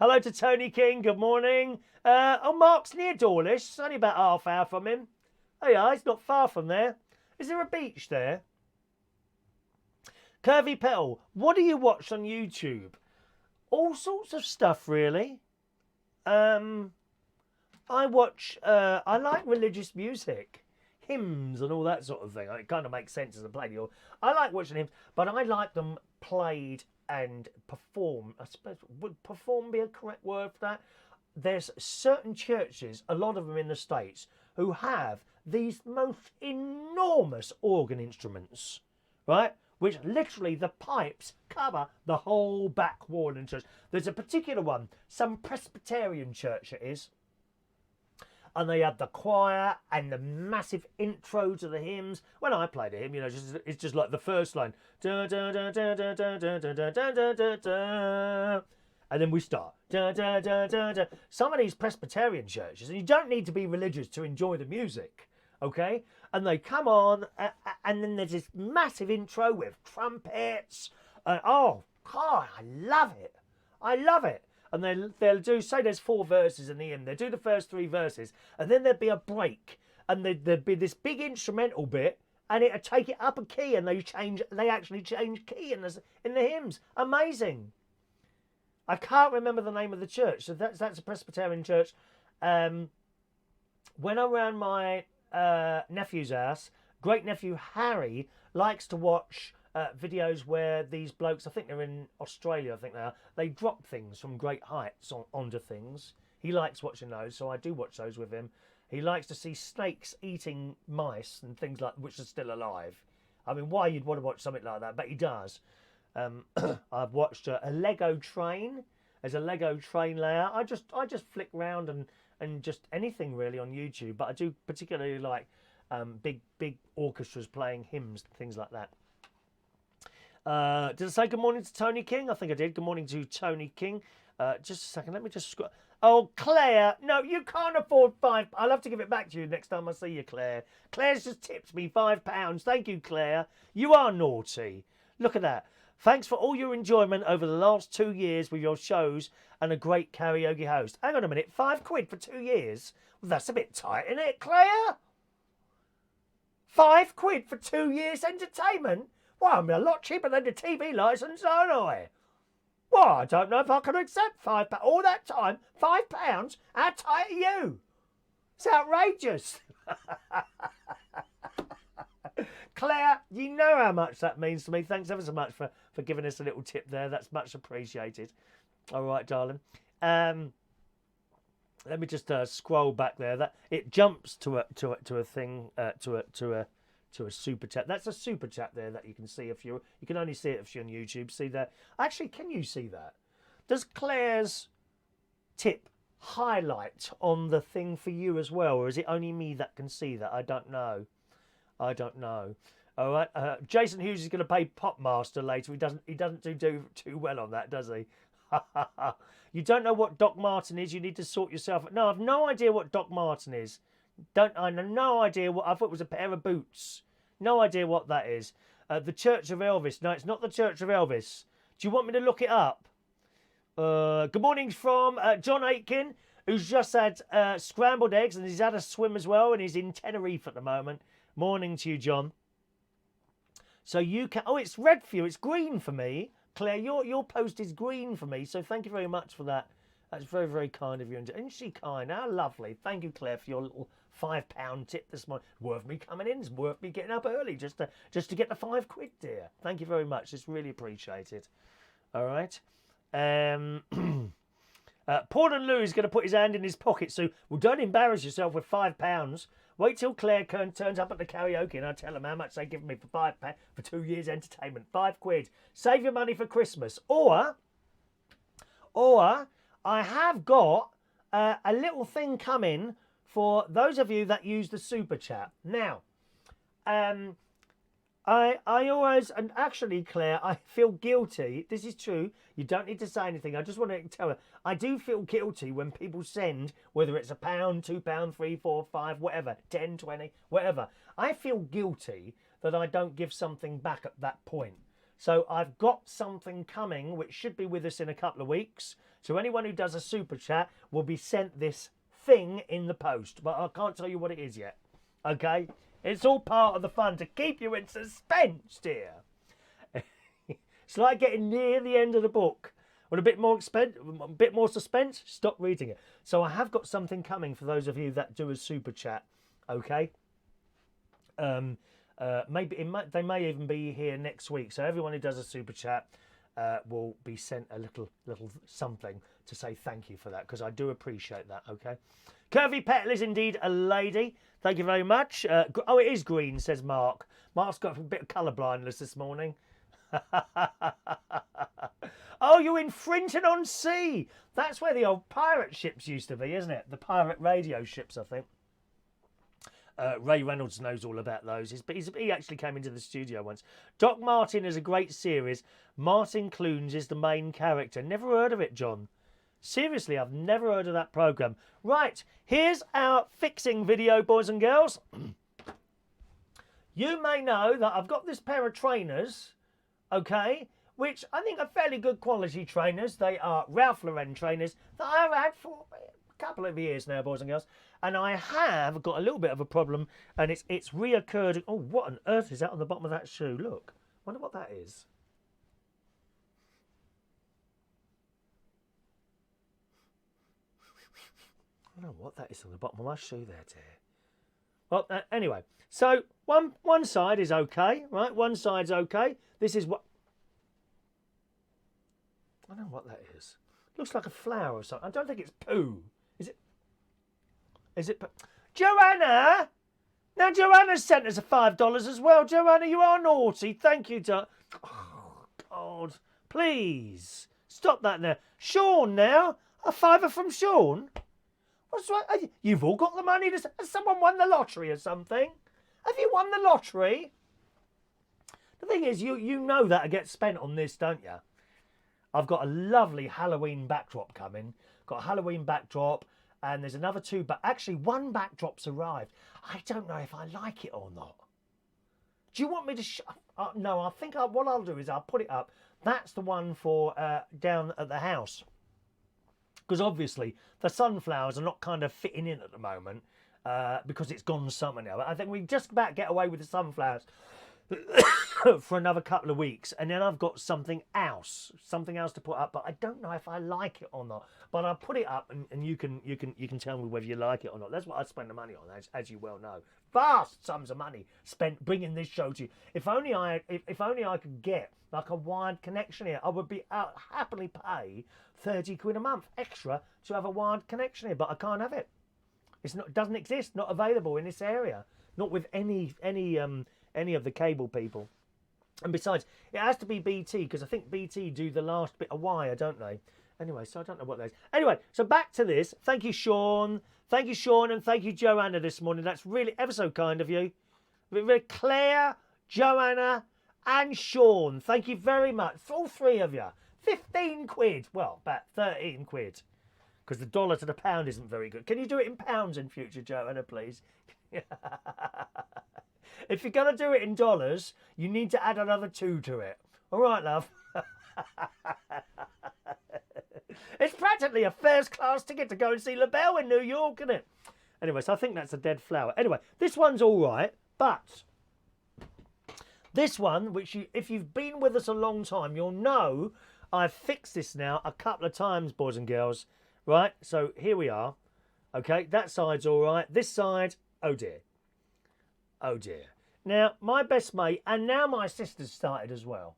Hello to Tony King. Good morning. Oh, Mark's near Dawlish. It's only about half hour from him. Oh, yeah, he's not far from there. Is there a beach there? Curvy Petal, what do you watch on YouTube? All sorts of stuff, really. I like religious music, hymns and all that sort of thing. It kind of makes sense as a play. I like watching hymns, but I like them played and performed. I suppose, would perform be a correct word for that? There's certain churches, a lot of them in the States, who have these most enormous organ instruments, right? Which literally the pipes cover the whole back wall in church. There's a particular one, some Presbyterian church it is, and they have the choir and the massive intro to the hymns. When I played a hymn, it's just like the first line, da, da, da, da, da, da, da, da, da, da, da, da, and then we start. Da, da, da, da, da. Some of these Presbyterian churches, and you don't need to be religious to enjoy the music, okay? And they come on, and then there's this massive intro with trumpets. Oh, God, I love it. I love it. And they'll do, say there's 4 verses in the hymn. They'll do the first 3 verses, and then there'll be a break. And there'd be this big instrumental bit, and it'll take it up a key, and they actually change key in the hymns. Amazing. I can't remember the name of the church. So that's a Presbyterian church. When I'm around my nephew's house, great nephew Harry likes to watch videos where these blokes, I think they're in Australia, they drop things from great heights onto things. He likes watching those, so I do watch those with him. He likes to see snakes eating mice and things like which are still alive. I mean, why you'd want to watch something like that, but he does. I've watched a Lego train. There's a Lego train layout. I just flick round and just anything really on YouTube, but I do particularly like big orchestras playing hymns, things like that. Did I say good morning to Tony King? I think I did. Good morning to Tony King. Just a second, let me just scroll. Oh, Claire, no, you can't afford £5. I'll have to give it back to you next time I see you, Claire. Claire's just tipped me £5. Thank you, Claire. You are naughty. Look at that. Thanks for all your enjoyment over the last 2 years with your shows and a great karaoke host. Hang on a minute, £5 for 2 years? Well, that's a bit tight, isn't it, Claire? £5 for 2 years entertainment? Well, I'm a lot cheaper than the TV licence, aren't I? Well, I don't know if I can accept £5. All that time, £5? How tight are you? It's outrageous. Claire, you know how much that means to me. Thanks ever so much for giving us a little tip there. That's much appreciated. All right, darling. Let me just scroll back there. That it jumps to a thing to a super chat. That's a super chat there that you can see if you can only see it if you're on YouTube. See that? Actually, can you see that? Does Claire's tip highlight on the thing for you as well, or is it only me that can see that? I don't know. All right. Jason Hughes is going to pay Popmaster later. He doesn't do too well on that, does he? You don't know what Doc Martin is. You need to sort yourself. No, I've no idea what Doc Martin is. I know no idea what. I thought it was a pair of boots. No idea what that is. The Church of Elvis. No, it's not the Church of Elvis. Do you want me to look it up? Good morning from John Aitken, who's just had scrambled eggs and he's had a swim as well, and he's in Tenerife at the moment. Morning to you, John. So you can... Oh, it's red for you. It's green for me. Claire, your post is green for me. So thank you very much for that. That's very, very kind of you. And isn't she kind? How lovely. Thank you, Claire, for your little £5 tip this morning. Worth me coming in. It's worth me getting up early just to get the £5, dear. Thank you very much. It's really appreciated. All right. Paul and Lou is going to put his hand in his pocket. So, well, don't embarrass yourself with £5. Wait till Claire turns up at the karaoke and I tell them how much they give me for £5 for 2 years entertainment. £5. Save your money for Christmas. Or I have got a little thing coming for those of you that use the super chat. Now, I always, and actually, Claire, I feel guilty. This is true. You don't need to say anything. I just want to tell her, I do feel guilty when people send, whether it's £1, £2, £3, £4, £5, whatever, 10, 20, whatever. I feel guilty that I don't give something back at that point. So I've got something coming, which should be with us in a couple of weeks. So anyone who does a super chat will be sent this thing in the post. But I can't tell you what it is yet. Okay? It's all part of the fun to keep you in suspense, dear. It's like getting near the end of the book. Want a bit more suspense? Stop reading it. So I have got something coming for those of you that do a super chat. Okay? Maybe they may even be here next week. So everyone who does a super chat will be sent a little something to say thank you for that, because I do appreciate that. Okay? Curvy Petal is indeed a lady. Thank you very much. Oh, it is green, says Mark. Mark's got a bit of colour blindness this morning. Oh, you're in Frinton-on-Sea. That's where the old pirate ships used to be, isn't it? The pirate radio ships, I think. Ray Reynolds knows all about those. He actually came into the studio once. Doc Martin is a great series. Martin Clunes is the main character. Never heard of it, John. Seriously, I've never heard of that programme. Right, here's our fixing video, boys and girls. You may know that I've got this pair of trainers, okay, which I think are fairly good quality trainers. They are Ralph Lauren trainers that I've had for a couple of years now, boys and girls. And I have got a little bit of a problem, and it's reoccurred. Oh, what on earth is that on the bottom of that shoe? Look, wonder what that is. I don't know what that is on the bottom of my shoe there, dear. Well, anyway, so one side is okay, right? One side's okay. This is what... I don't know what that is. Looks like a flower or something. I don't think it's poo. Is it? Is it? Joanna! Now, Joanna's sent us $5 as well. Joanna, you are naughty. Thank you, oh, God. Please. Stop that now. Sean now. A £5 from Sean. What's right? You've all got the money. Has someone won the lottery or something? Have you won the lottery? The thing is, you know that it gets spent on this, don't you? I've got a lovely Halloween backdrop coming. Got a Halloween backdrop, and there's another two, but actually one backdrop's arrived. I don't know if I like it or not. Do you want me to... no, I think what I'll do is I'll put it up. That's the one for down at the house. Because obviously the sunflowers are not kind of fitting in at the moment because it's gone summer now. I think we just about get away with the sunflowers for another couple of weeks, and then I've got something else to put up, but I don't know if I like it or not. But I'll put it up, and you can tell me whether you like it or not. That's what I spend the money on, as you well know. Vast sums of money spent bringing this show to you. If only I could get like a wired connection here, I would be happily pay £30 a month extra to have a wired connection here, but I can't have it. It doesn't exist, not available in this area, not with any of the cable people. And besides, it has to be BT, because I think BT do the last bit of wire, don't they? Anyway, so I don't know what that is. Anyway, so back to this. Thank you, Sean. Thank you, Sean, and thank you, Joanna, this morning. That's really ever so kind of you. Claire, Joanna, and Sean. Thank you very much. All three of you. £15. Well, about 13 quid. Because the dollar to the pound isn't very good. Can you do it in pounds in future, Joanna, please? If you're going to do it in dollars, you need to add another 2 to it. All right, love. It's practically a first-class ticket to go and see LaBelle in New York, isn't it? Anyway, so I think that's a dead flower. Anyway, this one's all right, but This one, which if you've been with us a long time, you'll know I've fixed this now a couple of times, boys and girls. Right, so here we are. Okay, that side's all right. This side, oh dear. Oh dear. Now, my best mate, and now my sister's started as well.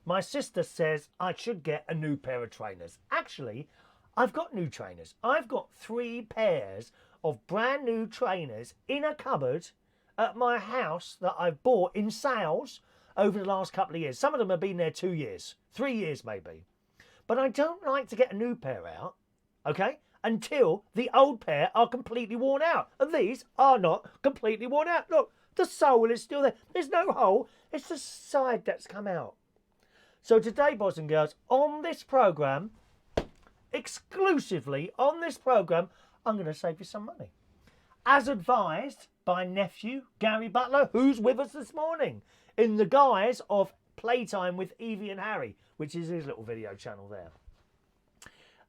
My sister says I should get a new pair of trainers. Actually, I've got new trainers. I've got 3 pairs of brand new trainers in a cupboard at my house that I've bought in sales over the last couple of years. Some of them have been there 2 years, 3 years maybe. But I don't like to get a new pair out, okay, until the old pair are completely worn out. And these are not completely worn out. Look, the sole is still there. There's no hole. It's the side that's come out. So today, boys and girls, on this programme, exclusively on this programme, I'm going to save you some money. As advised by nephew Gary Butler, who's with us this morning, in the guise of Playtime with Evie and Harry, which is his little video channel there.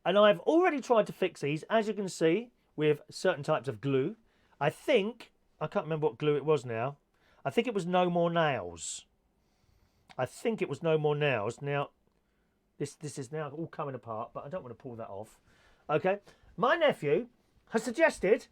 And I've already tried to fix these, as you can see, with certain types of glue. I can't remember what glue it was now. I think it was No More Nails. I think it was No More Nails. Now, this is now all coming apart, but I don't want to pull that off. Okay, my nephew has suggested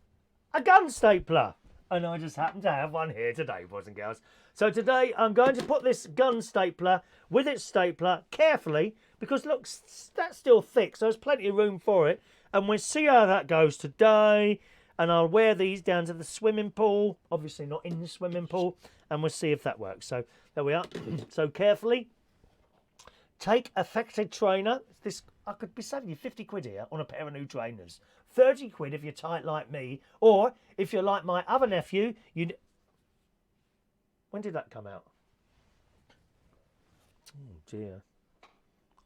a gun stapler. And I just happen to have one here today, boys and girls. So today I'm going to put this gun stapler with its stapler carefully, because look, that's still thick, so there's plenty of room for it. And we'll see how that goes today. And I'll wear these down to the swimming pool, obviously not in the swimming pool, and we'll see if that works. So there we are. So carefully, take affected trainer. This, I could be saving you 50 quid here on a pair of new trainers. 30 quid if you're tight like me, or if you're like my other nephew, when did that come out? Oh dear.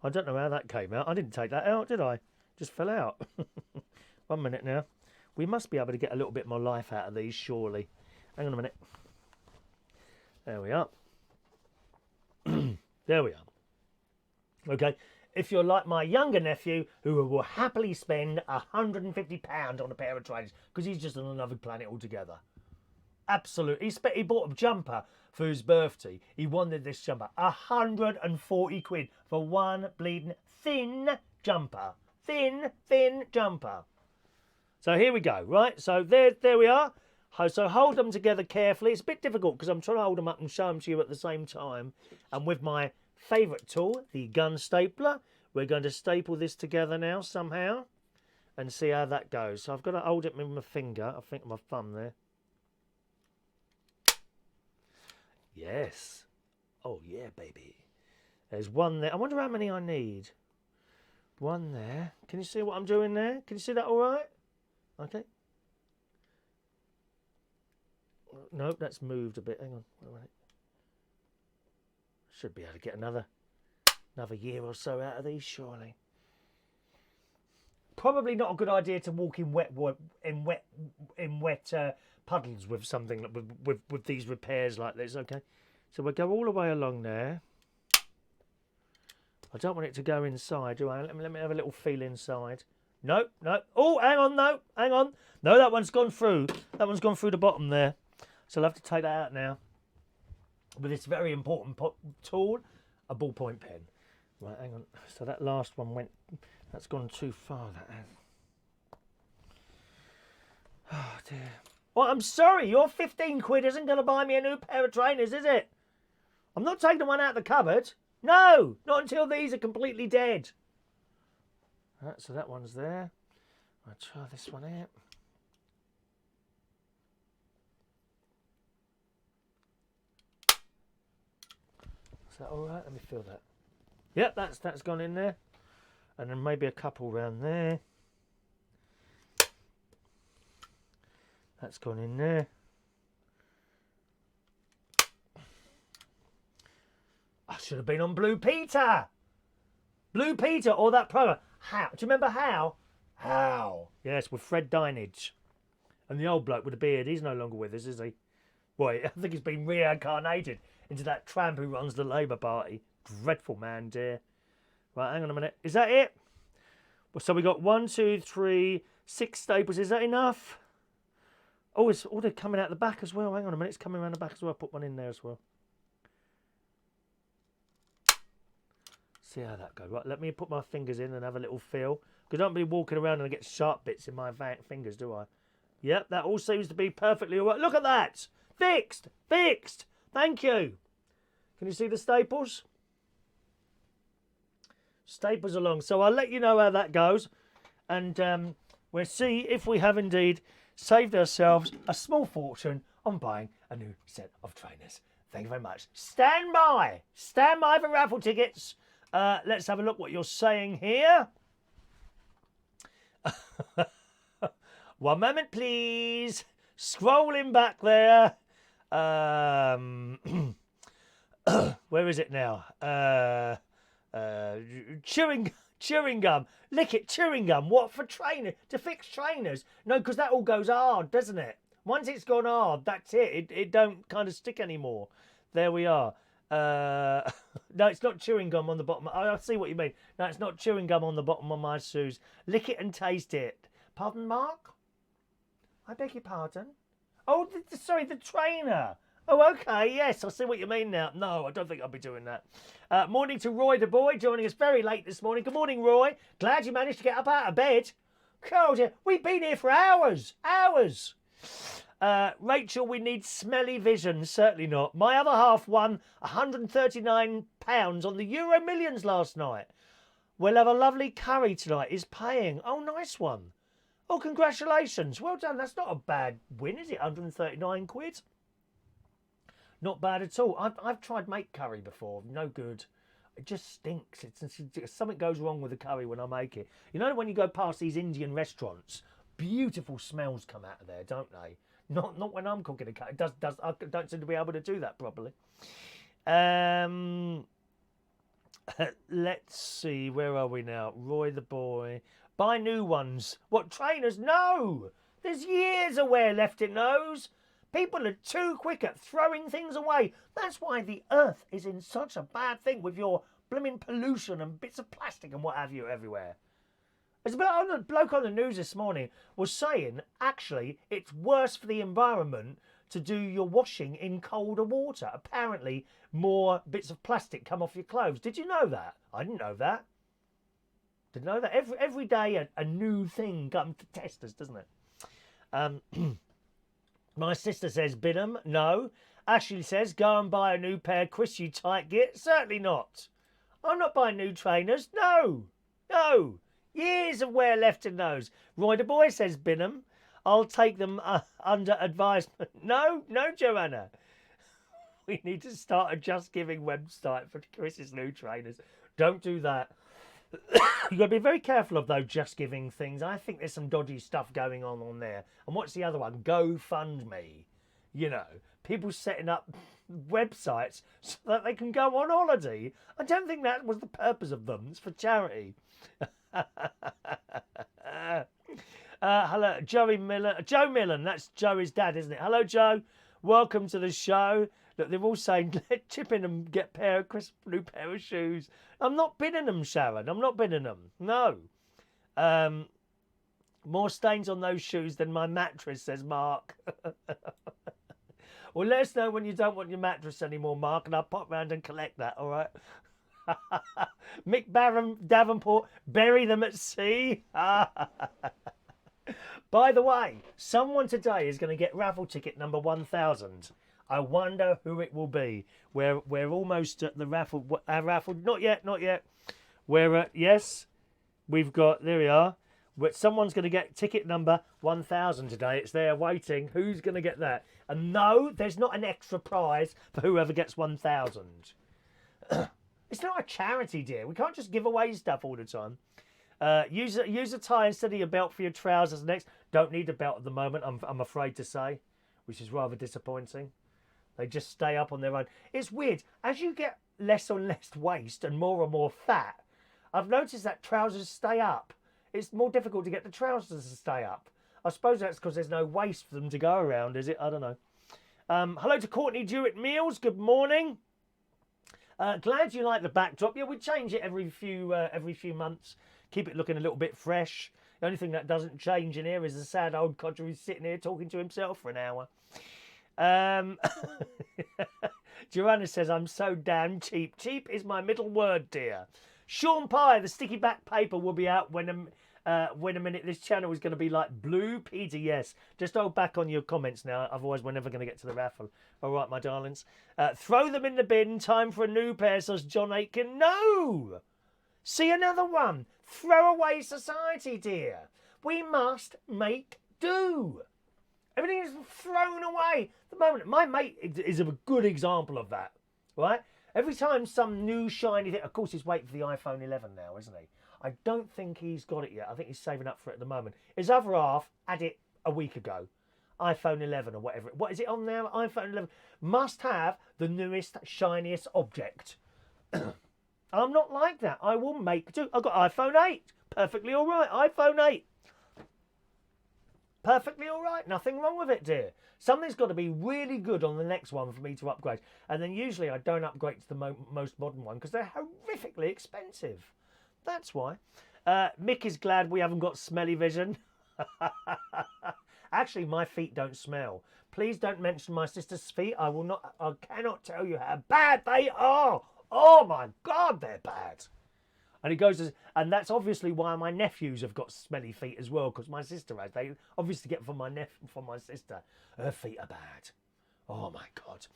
I don't know how that came out. I didn't take that out, did I? Just fell out. 1 minute now. We must be able to get a little bit more life out of these, surely. Hang on a minute. There we are. There we are. Okay. If you're like my younger nephew, who will happily spend £150 on a pair of trainers, because he's just on another planet altogether. Absolutely. He bought a jumper for his birthday. He wanted this jumper. 140 quid for one bleeding thin jumper. Thin jumper. So here we go, right? So there we are. So hold them together carefully. It's a bit difficult because I'm trying to hold them up and show them to you at the same time. And with my favourite tool, the gun stapler, we're going to staple this together now somehow and see how that goes. So I've got to hold it with my finger, I think my thumb there. Yes. Oh yeah, baby. There's one there. I wonder how many I need. One there. Can you see what I'm doing there? Can you see that all right? Okay. Nope, that's moved a bit. Hang on. Wait a minute. Should be able to get another year or so out of these, surely. Probably not a good idea to walk in wet puddles with something with these repairs like this. Okay, so we'll go all the way along there. I don't want it to go inside, do I? Let me have a little feel inside. No. Oh, hang on, no, hang on. No, that one's gone through. That one's gone through the bottom there. So I'll have to take that out now. With this very important tool, a ballpoint pen. Right, hang on. So that last one went. That's gone too far. That has. Oh dear. Well, I'm sorry. Your 15 quid isn't going to buy me a new pair of trainers, is it? I'm not taking one out of the cupboard. No, not until these are completely dead. Right, so that one's there. I'll try this one out. Is that all right? Let me feel that. Yep, that's gone in there. And then maybe a couple round there. That's gone in there. I should have been on Blue Peter. Blue Peter or that program. How? Do you remember How? How? Yes, with Fred Dinage. And the old bloke with the beard, he's no longer with us, is he? Wait, I think he's been reincarnated into that tramp who runs the Labour Party. Dreadful man, dear. Right, hang on a minute. Is that it? Well, so we got 1, 2, 3, 6 staples. Is that enough? Oh, they're coming out the back as well. Hang on a minute. It's coming around the back as well. I'll put one in there as well. See how that goes. Right, let me put my fingers in and have a little feel. Because I don't be walking around and I get sharp bits in my fingers, do I? Yep, that all seems to be perfectly all right. Look at that! Fixed! Fixed! Thank you. Can you see the staples? Staples along. So I'll let you know how that goes. And we'll see if we have indeed saved ourselves a small fortune on buying a new set of trainers. Thank you very much. Stand by. Stand by for raffle tickets. Let's have a look what you're saying here. One moment, please. Scrolling back there. Where is it now? Chewing gum. Lick it, chewing gum. What for trainer? To fix trainers? No, because that all goes hard, doesn't it? Once it's gone hard, that's it. It don't kind of stick anymore. There we are. No, it's not chewing gum on the bottom. I see what you mean. No, it's not chewing gum on the bottom of my shoes. Lick it and taste it. Pardon, Mark? I beg your pardon? Oh, sorry, the trainer. Oh, okay, yes, I see what you mean now. No, I don't think I'll be doing that. Morning to Roy the boy, joining us very late this morning. Good morning, Roy. Glad you managed to get up out of bed. God, we've been here for hours. Hours. Rachel, we need smelly vision. Certainly not. My other half won £139 on the Euro Millions last night. We'll have a lovely curry tonight. Is paying. Oh, nice one. Oh, congratulations. Well done. That's not a bad win, is it? 139 quid. Not bad at all. I've tried make curry before. No good. It just stinks. Something goes wrong with the curry when I make it. You know when you go past these Indian restaurants, beautiful smells come out of there, don't they? Not when I'm cooking a curry. I don't seem to be able to do that properly. Let's see. Where are we now? Roy the boy. Buy new ones. What, trainers? No! There's years of wear left in those. People are too quick at throwing things away. That's why the earth is in such a bad thing with your blimmin' pollution and bits of plastic and what have you everywhere. There's a bloke on the news this morning was saying, actually, it's worse for the environment to do your washing in colder water. Apparently, more bits of plastic come off your clothes. Did you know that? I didn't know that. Didn't know that. Every day a new thing comes to test us, doesn't it? My sister says, Binham, no. Ashley says, go and buy a new pair. Chris, you tight git. Certainly not. I'm not buying new trainers. No. No. Years of wear left in those. Roy the boy says, Binham, I'll take them under advisement. No, Joanna. We need to start a Just Giving website for Chris's new trainers. Don't do that. You've got to be very careful of those Just Giving things. I think there's some dodgy stuff going on there. And what's the other one? GoFundMe. You know, people setting up websites so that they can go on holiday. I don't think that was the purpose of them. It's for charity. Hello, Joe Millen. That's Joey's dad, isn't it? Hello, Joe. Welcome to the show. Look, they're all saying, let Chip in and get new pair of shoes. I'm not binning them, Sharon. I'm not binning them. No. More stains on those shoes than my mattress, says Mark. Well, let us know when you don't want your mattress anymore, Mark, and I'll pop round and collect that, all right? Mick Davenport, bury them at sea. By the way, someone today is going to get raffle ticket number 1000. I wonder who it will be. We're almost at the raffle. Raffle? Not yet. We're at, yes, we've got, there we are. Someone's going to get ticket number 1000 today. It's there waiting. Who's going to get that? And no, there's not an extra prize for whoever gets 1000. It's not a charity, dear. We can't just give away stuff all the time. Use a tie instead of your belt for your trousers next. Don't need a belt at the moment, I'm afraid to say, which is rather disappointing. They just stay up on their own. It's weird. As you get less and less waist and more fat, I've noticed that trousers stay up. It's more difficult to get the trousers to stay up. I suppose that's because there's no waist for them to go around, is it? I don't know. Hello to Courtney Dewitt Meals. Good morning. Glad you like the backdrop. Yeah, we change it every few months. Keep it looking a little bit fresh. The only thing that doesn't change in here is the sad old codger who's sitting here talking to himself for an hour. Joanna says, I'm so damn cheap. Cheap is my middle word, dear. Sean Pye, the sticky back paper will be out when a minute. This channel is going to be like Blue Peter. Yes, just hold back on your comments now. Otherwise, we're never going to get to the raffle. All right, my darlings. Throw them in the bin. Time for a new pair, says John Aitken. No! See another one. Throwaway society, dear. We must make do. Everything is thrown away at the moment. My mate is a good example of that, right? Every time some new shiny thing, of course he's waiting for the iPhone 11 now, isn't he? I don't think he's got it yet. I think he's saving up for it at the moment. His other half had it a week ago. iPhone 11 or whatever. What is it on now? iPhone 11. Must have the newest, shiniest object. I'm not like that. I will make do. I've got iPhone 8. Perfectly all right. iPhone 8. Perfectly all right. Nothing wrong with it, dear. Something's got to be really good on the next one for me to upgrade. And then usually I don't upgrade to the most modern one because they're horrifically expensive. That's why. Mick is glad we haven't got smelly vision. Actually, my feet don't smell. Please don't mention my sister's feet. I cannot tell you how bad they are. Oh my God, they're bad. And he goes, and that's obviously why my nephews have got smelly feet as well, because my sister has. They obviously get from my sister. Her feet are bad. Oh my God.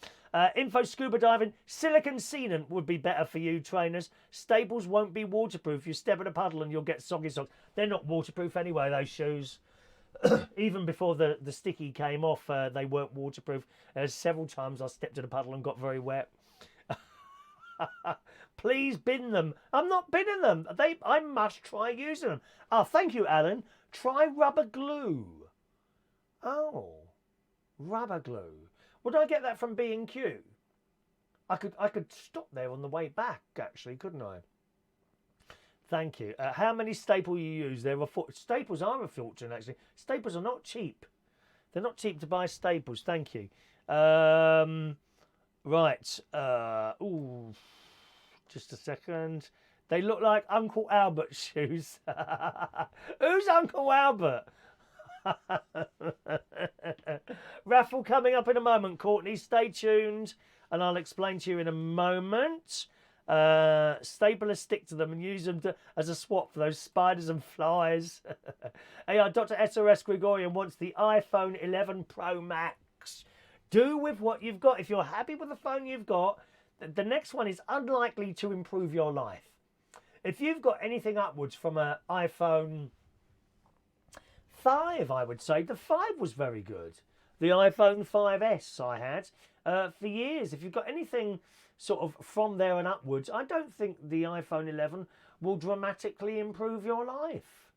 Info scuba diving. Silicon sealant would be better for you, trainers. Staples won't be waterproof. You step in a puddle and you'll get soggy socks. They're not waterproof anyway, those shoes. Even before the sticky came off, they weren't waterproof. Several times I stepped in a puddle and got very wet. Please bin them. I'm not binning them. I must try using them. Oh, thank you, Alan. Try rubber glue. Oh, rubber glue. Would I get that from B&Q? I could stop there on the way back, actually, couldn't I? Thank you. How many staples you use? Staples are a fortune, actually. Staples are not cheap. They're not cheap to buy staples. Thank you. Right. Ooh. Just a second. They look like Uncle Albert's shoes. Who's Uncle Albert? Raffle coming up in a moment, Courtney. Stay tuned and I'll explain to you in a moment. Staplers, stick to them and use them as a swap for those spiders and flies. Hey, Dr. SOS Gregorian wants the iPhone 11 Pro Max. Do with what you've got. If you're happy with the phone you've got, the next one is unlikely to improve your life. If you've got anything upwards from an iPhone 5, I would say. The 5 was very good. The iPhone 5S I had for years. If you've got anything sort of from there and upwards, I don't think the iPhone 11 will dramatically improve your life.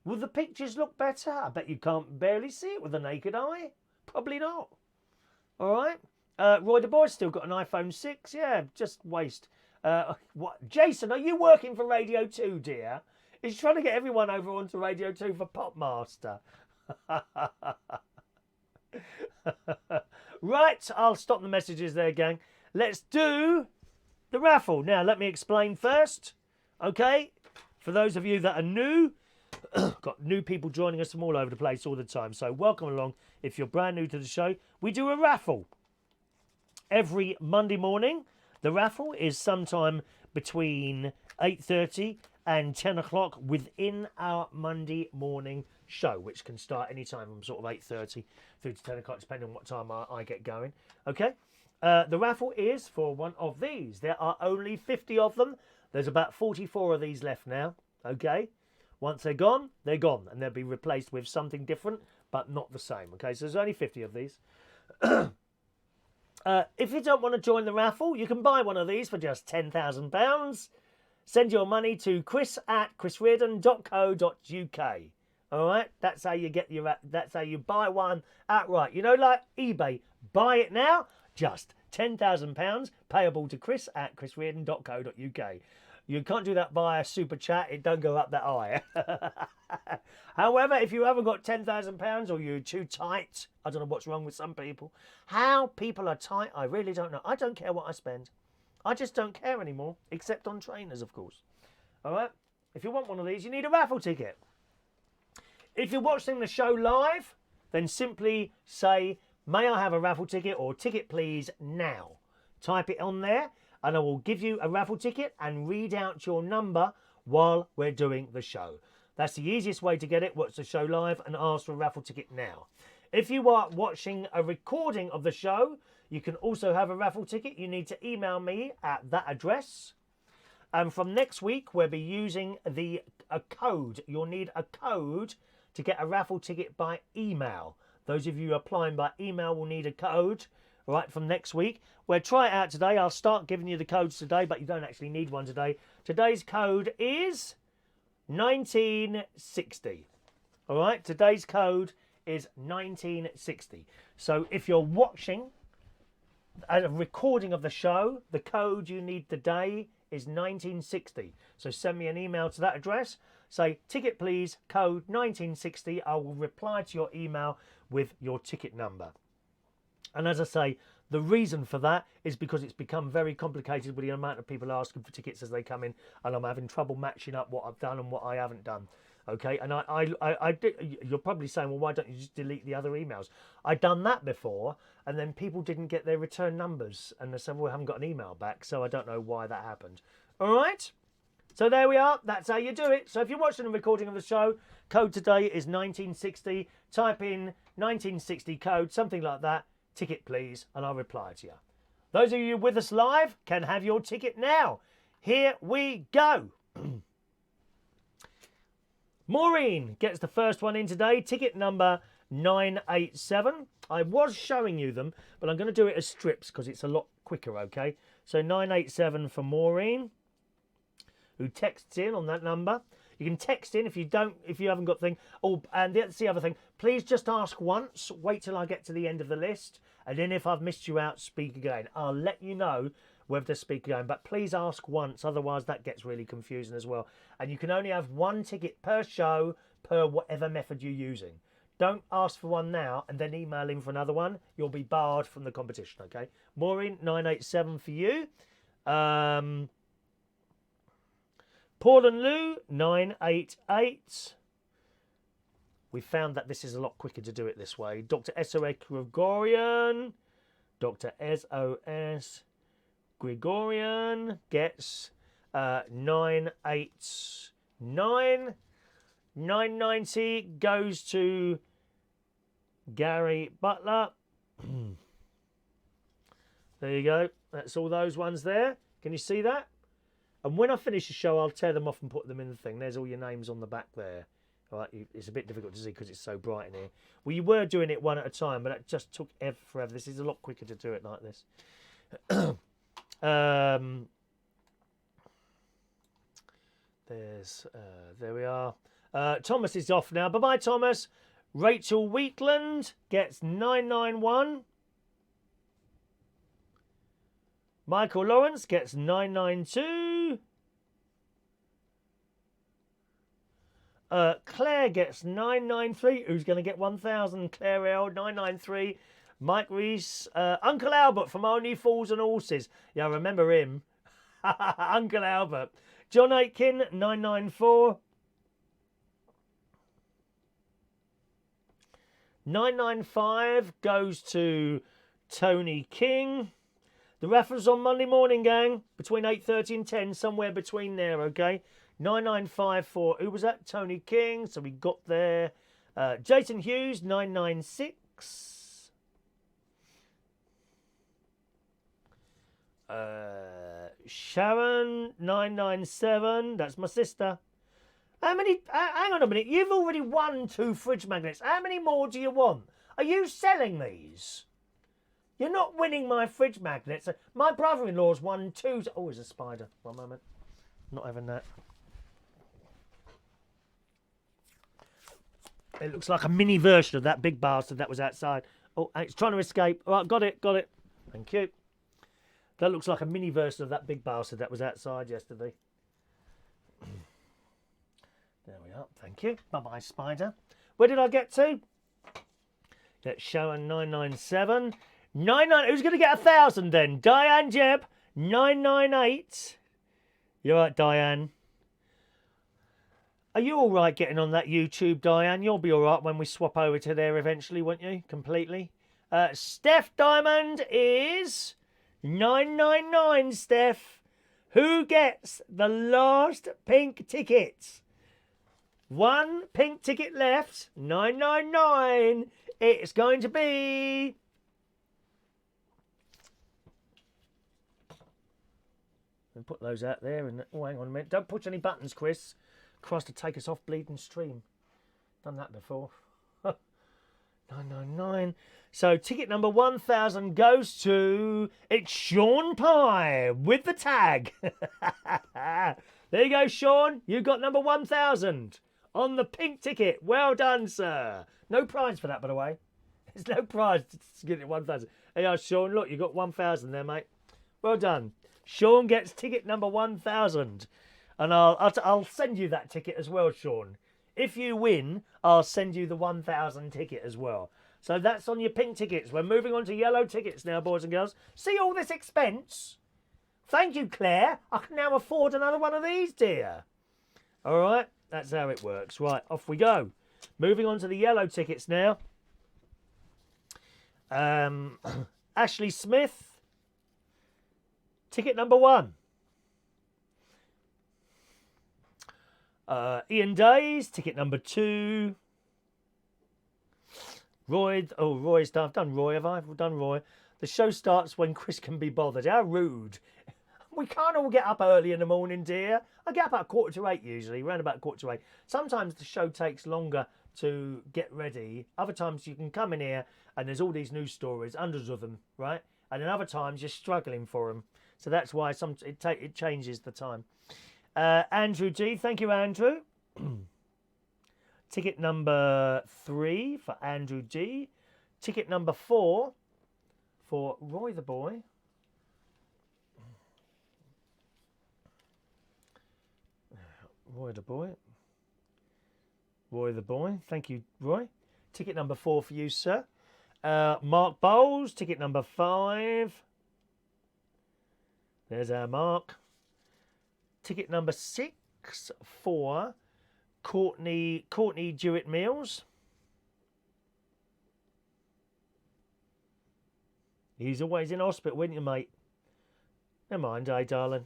Will the pictures look better? I bet you can't barely see it with the naked eye. Probably not. All right. Roy the Boy's still got an iPhone 6. Yeah, just waste. What? Jason, are you working for Radio 2, dear? He's trying to get everyone over onto Radio 2 for Popmaster. Right, I'll stop the messages there, gang. Let's do the raffle. Now, let me explain first. Okay? For those of you that are new, got new people joining us from all over the place all the time. So welcome along. If you're brand new to the show, we do a raffle every Monday morning. The raffle is sometime between 8:30 and 10 o'clock within our Monday morning show, which can start any time from sort of 8:30 through to 10 o'clock, depending on what time I get going. Okay? The raffle is for one of these. There are only 50 of them. There's about 44 of these left now. Okay? Once they're gone, and they'll be replaced with something different, but not the same. Okay? So there's only 50 of these. If you don't want to join the raffle, you can buy one of these for just £10,000. Send your money to chris@chrisreardon.co.uk. All right, that's how you get that's how you buy one outright. You know, like eBay, buy it now. Just £10,000 payable to chris@chrisreardon.co.uk. You can't do that via super chat. It don't go up that high. However, if you haven't got £10,000 or you're too tight, I don't know what's wrong with some people. How people are tight, I really don't know. I don't care what I spend. I just don't care anymore, except on trainers, of course. All right? If you want one of these, you need a raffle ticket. If you're watching the show live, then simply say, may I have a raffle ticket or ticket please now. Type it on there. and I will give you a raffle ticket and read out your number while we're doing the show. That's the easiest way to get it. Watch the show live and ask for a raffle ticket now. If you are watching a recording of the show, you can also have a raffle ticket. You need to email me at that address. And from next week, we'll be using a code. You'll need a code to get a raffle ticket by email. Those of you applying by email will need a code, right, from next week. We'll try it out today. I'll start giving you the codes today, but you don't actually need one today. Today's code is 1960. All right, today's code is 1960. So if you're watching a recording of the show, the code you need today is 1960. So send me an email to that address. Say, ticket please, code 1960. I will reply to your email with your ticket number. And as I say, the reason for that is because it's become very complicated with the amount of people asking for tickets as they come in, and I'm having trouble matching up what I've done and what I haven't done. Okay, and I did, you're probably saying, well, why don't you just delete the other emails? I've done that before, and then people didn't get their return numbers, and they said, well, we haven't got an email back, so I don't know why that happened. All right, so there we are. That's how you do it. So if you're watching a recording of the show, code today is 1960. Type in 1960 code, something like that. Ticket, please, and I'll reply to you. Those of you with us live can have your ticket now. Here we go. Maureen gets the first one in today. Ticket number 987. I was showing you them, but I'm going to do it as strips because it's a lot quicker, okay? So 987 for Maureen, who texts in on that number. You can text in if you haven't got thing. Oh, and that's the other thing. Please just ask once. Wait till I get to the end of the list, and then if I've missed you out, speak again. I'll let you know whether to speak again, but please ask once, otherwise that gets really confusing as well. And you can only have one ticket per show per whatever method you're using. Don't ask for one now and then email in for another one. You'll be barred from the competition, okay? Maureen, 987 for you. Paul and Lou, 988. We found that this is a lot quicker to do it this way. Dr. SOS Gregorian. Dr. SOS Gregorian gets 989. 990 goes to Gary Butler. There you go. That's all those ones there. Can you see that? And when I finish the show, I'll tear them off and put them in the thing. There's all your names on the back there. All right, it's a bit difficult to see because it's so bright in here. Well, you were doing it one at a time, but that just took forever. This is a lot quicker to do it like this. There we are. Thomas is off now. Bye-bye, Thomas. Rachel Wheatland gets 991. Michael Lawrence gets 992. Claire gets 993. Who's going to get 1,000? Claire L, 993. Mike Reese. Uncle Albert from Only Fools and Horses. Yeah, I remember him. Uncle Albert. John Aitken, 994. 995 goes to Tony King. The raffle's on Monday morning, gang, between 8:30 and 10, somewhere between there, okay? 995 for, who was that? Tony King, so we got there. Jason Hughes, 996. Sharon, 997. That's my sister. How many? Hang on a minute. You've already won 2 fridge magnets. How many more do you want? Are you selling these? You're not winning my fridge magnets. My brother-in-law's won 2. Oh, there's a spider. One moment. Not having that. It looks like a mini version of that big bastard that was outside. Oh, it's trying to escape. All right, got it. Thank you. That looks like a mini version of that big bastard that was outside yesterday. There we are. Thank you. Bye-bye, spider. Where did I get to? Let's show a 997. 99. Who's going to get 1,000 then? Diane Jeb, 998. You're right, Diane. Are you all right getting on that YouTube, Diane? You'll be all right when we swap over to there eventually, won't you? Completely. Steph Diamond is 999, Steph. Who gets the last pink tickets? One pink ticket left. 999. It's going to be... And put those out there. And oh, hang on a minute. Don't push any buttons, Chris. Christ, to take us off bleeding stream. Done that before. 999. So ticket number 1000 goes to... It's Sean Pye with the tag. There you go, Sean. You got number 1000 on the pink ticket. Well done, sir. No prize for that, by the way. There's no prize to get it 1000. Hey, Sean, look, you got 1000 there, mate. Well done. Sean gets ticket number 1000. And I'll send you that ticket as well, Sean. If you win, I'll send you the 1000 ticket as well. So that's on your pink tickets. We're moving on to yellow tickets now, boys and girls. See all this expense? Thank you, Claire. I can now afford another one of these, dear. All right, that's how it works. Right, off we go. Moving on to the yellow tickets now. Ashley Smith. Ticket number 1. Ian Days, ticket number 2. Roy's done. I've done Roy, have I? I've done Roy. The show starts when Chris can be bothered. How rude. We can't all get up early in the morning, dear. I get up at 7:45 usually, around about 7:45. Sometimes the show takes longer to get ready. Other times you can come in here and there's all these news stories, hundreds of them, right? And then other times you're struggling for them. So that's why it changes the time. Andrew D, thank you, Andrew. Ticket number 3 for Andrew D. Ticket number 4 for Roy the Boy. Roy the Boy. Roy the Boy. Thank you, Roy. Ticket number 4 for you, sir. Mark Bowles, ticket number 5. There's our Mark. Ticket number 6 for Courtney Dewitt Mills. He's always in hospital, wouldn't you, mate? Never mind, eh, darling.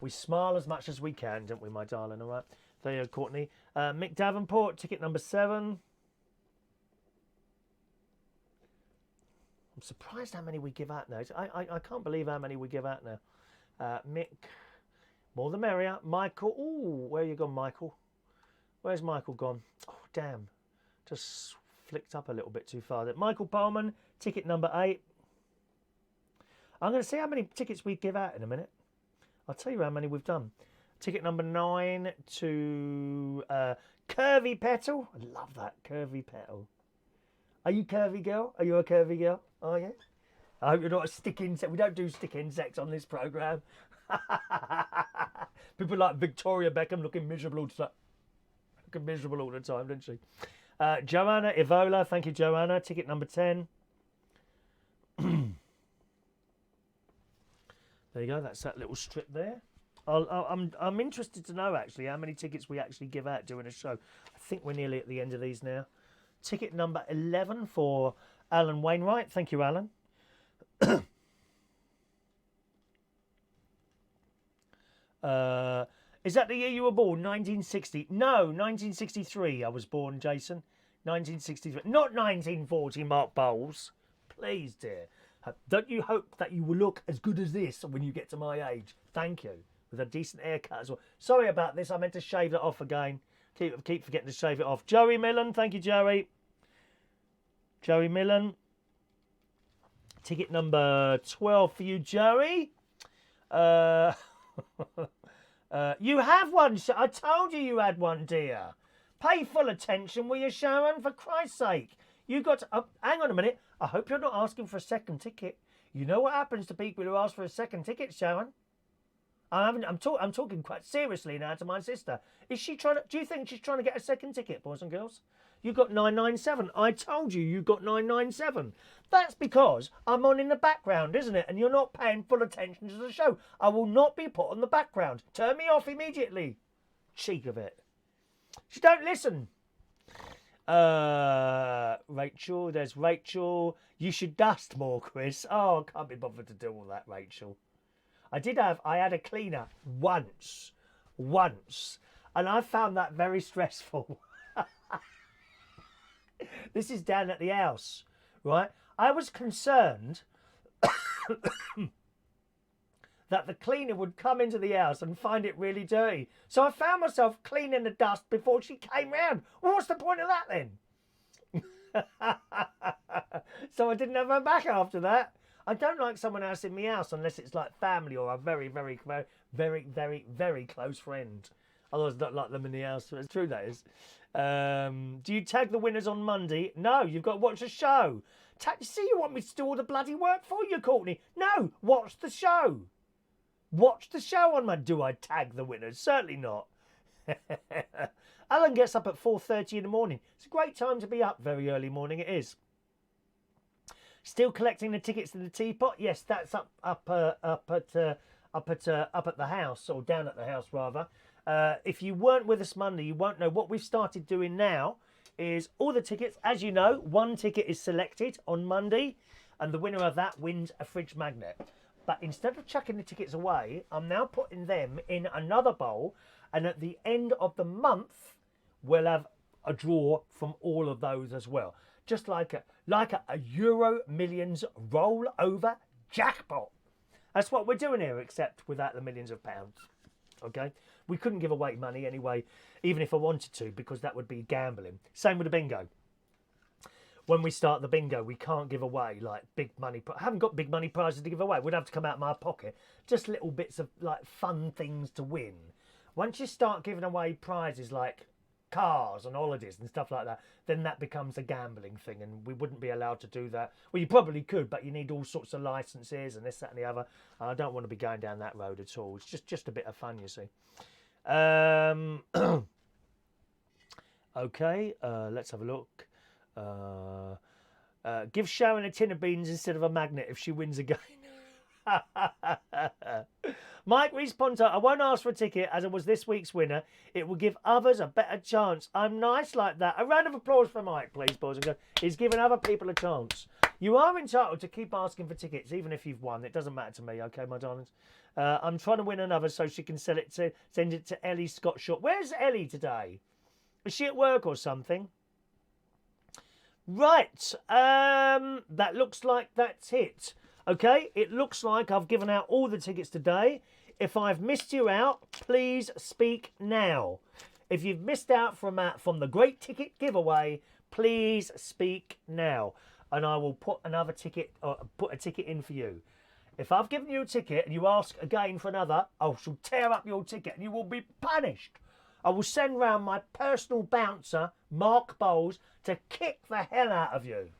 We smile as much as we can, don't we, my darling? All right. There you go, Courtney. Mick Davenport, ticket number 7. I'm surprised how many we give out now. I can't believe how many we give out now. Mick, more the merrier. Michael, ooh, where you gone, Michael? Where's Michael gone? Oh, damn. Just flicked up a little bit too far there. Michael Pullman, ticket number 8. I'm going to see how many tickets we give out in a minute. I'll tell you how many we've done. Ticket number 9 to Curvy Petal. I love that, Curvy Petal. Are you curvy girl? Are you a curvy girl? Are you? I hope you're not a stick-in sex. We don't do stick-in sex on this programme. People like Victoria Beckham looking miserable all the time. Looking miserable all the time, didn't she? Joanna Evola. Thank you, Joanna. Ticket number 10. There you go. That's that little strip there. I'm interested to know, actually, how many tickets we actually give out during a show. I think we're nearly at the end of these now. Ticket number 11 for Alan Wainwright. Thank you, Alan. Is that the year you were born? 1960? No, 1963 I was born, Jason. 1963. Not 1940, Mark Bowles. Please, dear. Don't you hope that you will look as good as this when you get to my age? Thank you. With a decent haircut as well. Sorry about this. I meant to shave it off again. Keep forgetting to shave it off. Joey Millen. Thank you, Joey. Joey Millen. Ticket number 12 for you, Joey. You have one. I told you had one, dear. Pay full attention, will you, Sharon? For Christ's sake. You got to... hang on a minute. I hope you're not asking for a second ticket. You know what happens to people who ask for a second ticket, Sharon? I'm talking quite seriously now to my sister. Is she trying to... Do you think she's trying to get a second ticket, boys and girls? You got 997. I told you got 997. That's because I'm on in the background, isn't it? And you're not paying full attention to the show. I will not be put on the background. Turn me off immediately. Cheek of it. She don't listen. Rachel, there's Rachel. You should dust more, Chris. Oh, I can't be bothered to do all that, Rachel. I had a cleaner once, and I found that very stressful. This is down at the house, right? I was concerned that the cleaner would come into the house and find it really dirty. So I found myself cleaning the dust before she came round. Well, what's the point of that then? So I didn't have her back after that. I don't like someone else in my house unless it's like family or a very, very, very, very, very, very close friend. Otherwise, I don't like them in the house. It's true, that is. Do you tag the winners on Monday? No, you've got to watch the show. See, you want me to do all the bloody work for you, Courtney? No, watch the show. Watch the show on Monday. Do I tag the winners? Certainly not. Alan gets up at 4:30 in the morning. It's a great time to be up. Very early morning it is. Still collecting the tickets to the teapot? Yes, that's up at the house, or down at the house rather. If you weren't with us Monday, you won't know what we've started doing now. Is all the tickets, as you know, one ticket is selected on Monday, and the winner of that wins a fridge magnet. But instead of chucking the tickets away, I'm now putting them in another bowl, and at the end of the month, we'll have a draw from all of those as well. Just like a Euro Millions rollover jackpot. That's what we're doing here, except without the millions of pounds. Okay? We couldn't give away money anyway, even if I wanted to, because that would be gambling. Same with the bingo. When we start the bingo, we can't give away like big money. I haven't got big money prizes to give away. We'd have to come out of my pocket. Just little bits of like fun things to win. Once you start giving away prizes like cars and holidays and stuff like that, then that becomes a gambling thing, and we wouldn't be allowed to do that. Well, you probably could, but you need all sorts of licenses and this, that, and the other. And I don't want to be going down that road at all. It's just a bit of fun, you see. Okay, let's have a look. Give Sharon a tin of beans instead of a magnet if she wins again. Mike Responter, I won't ask for a ticket as I was this week's winner. It will give others a better chance. I'm nice like that. A round of applause for Mike, please, boys and girls. He's giving other people a chance. You are entitled to keep asking for tickets, even if you've won. It doesn't matter to me, okay, my darlings? I'm trying to win another so she can send it to Ellie Scott Short. Where's Ellie today? Is she at work or something? Right, that looks like that's it. Okay, it looks like I've given out all the tickets today. If I've missed you out, please speak now. If you've missed out from the great ticket giveaway, please speak now, and I will put another ticket, put a ticket in for you. If I've given you a ticket and you ask again for another, I shall tear up your ticket and you will be punished. I will send round my personal bouncer, Mark Bowles, to kick the hell out of you.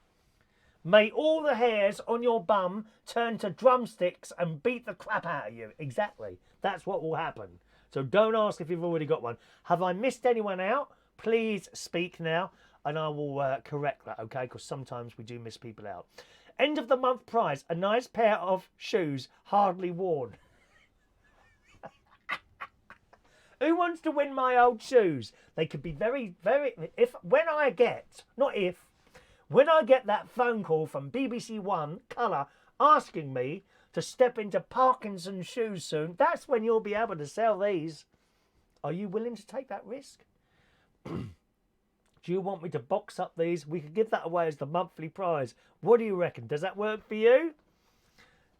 May all the hairs on your bum turn to drumsticks and beat the crap out of you. Exactly. That's what will happen. So don't ask if you've already got one. Have I missed anyone out? Please speak now and I will correct that, okay? Because sometimes we do miss people out. End of the month prize, a nice pair of shoes, hardly worn. Who wants to win my old shoes? They could be very, very... When I get that phone call from BBC One Colour asking me to step into Parkinson's shoes soon, that's when you'll be able to sell these. Are you willing to take that risk? Do you want me to box up these? We could give that away as the monthly prize. What do you reckon? Does that work for you?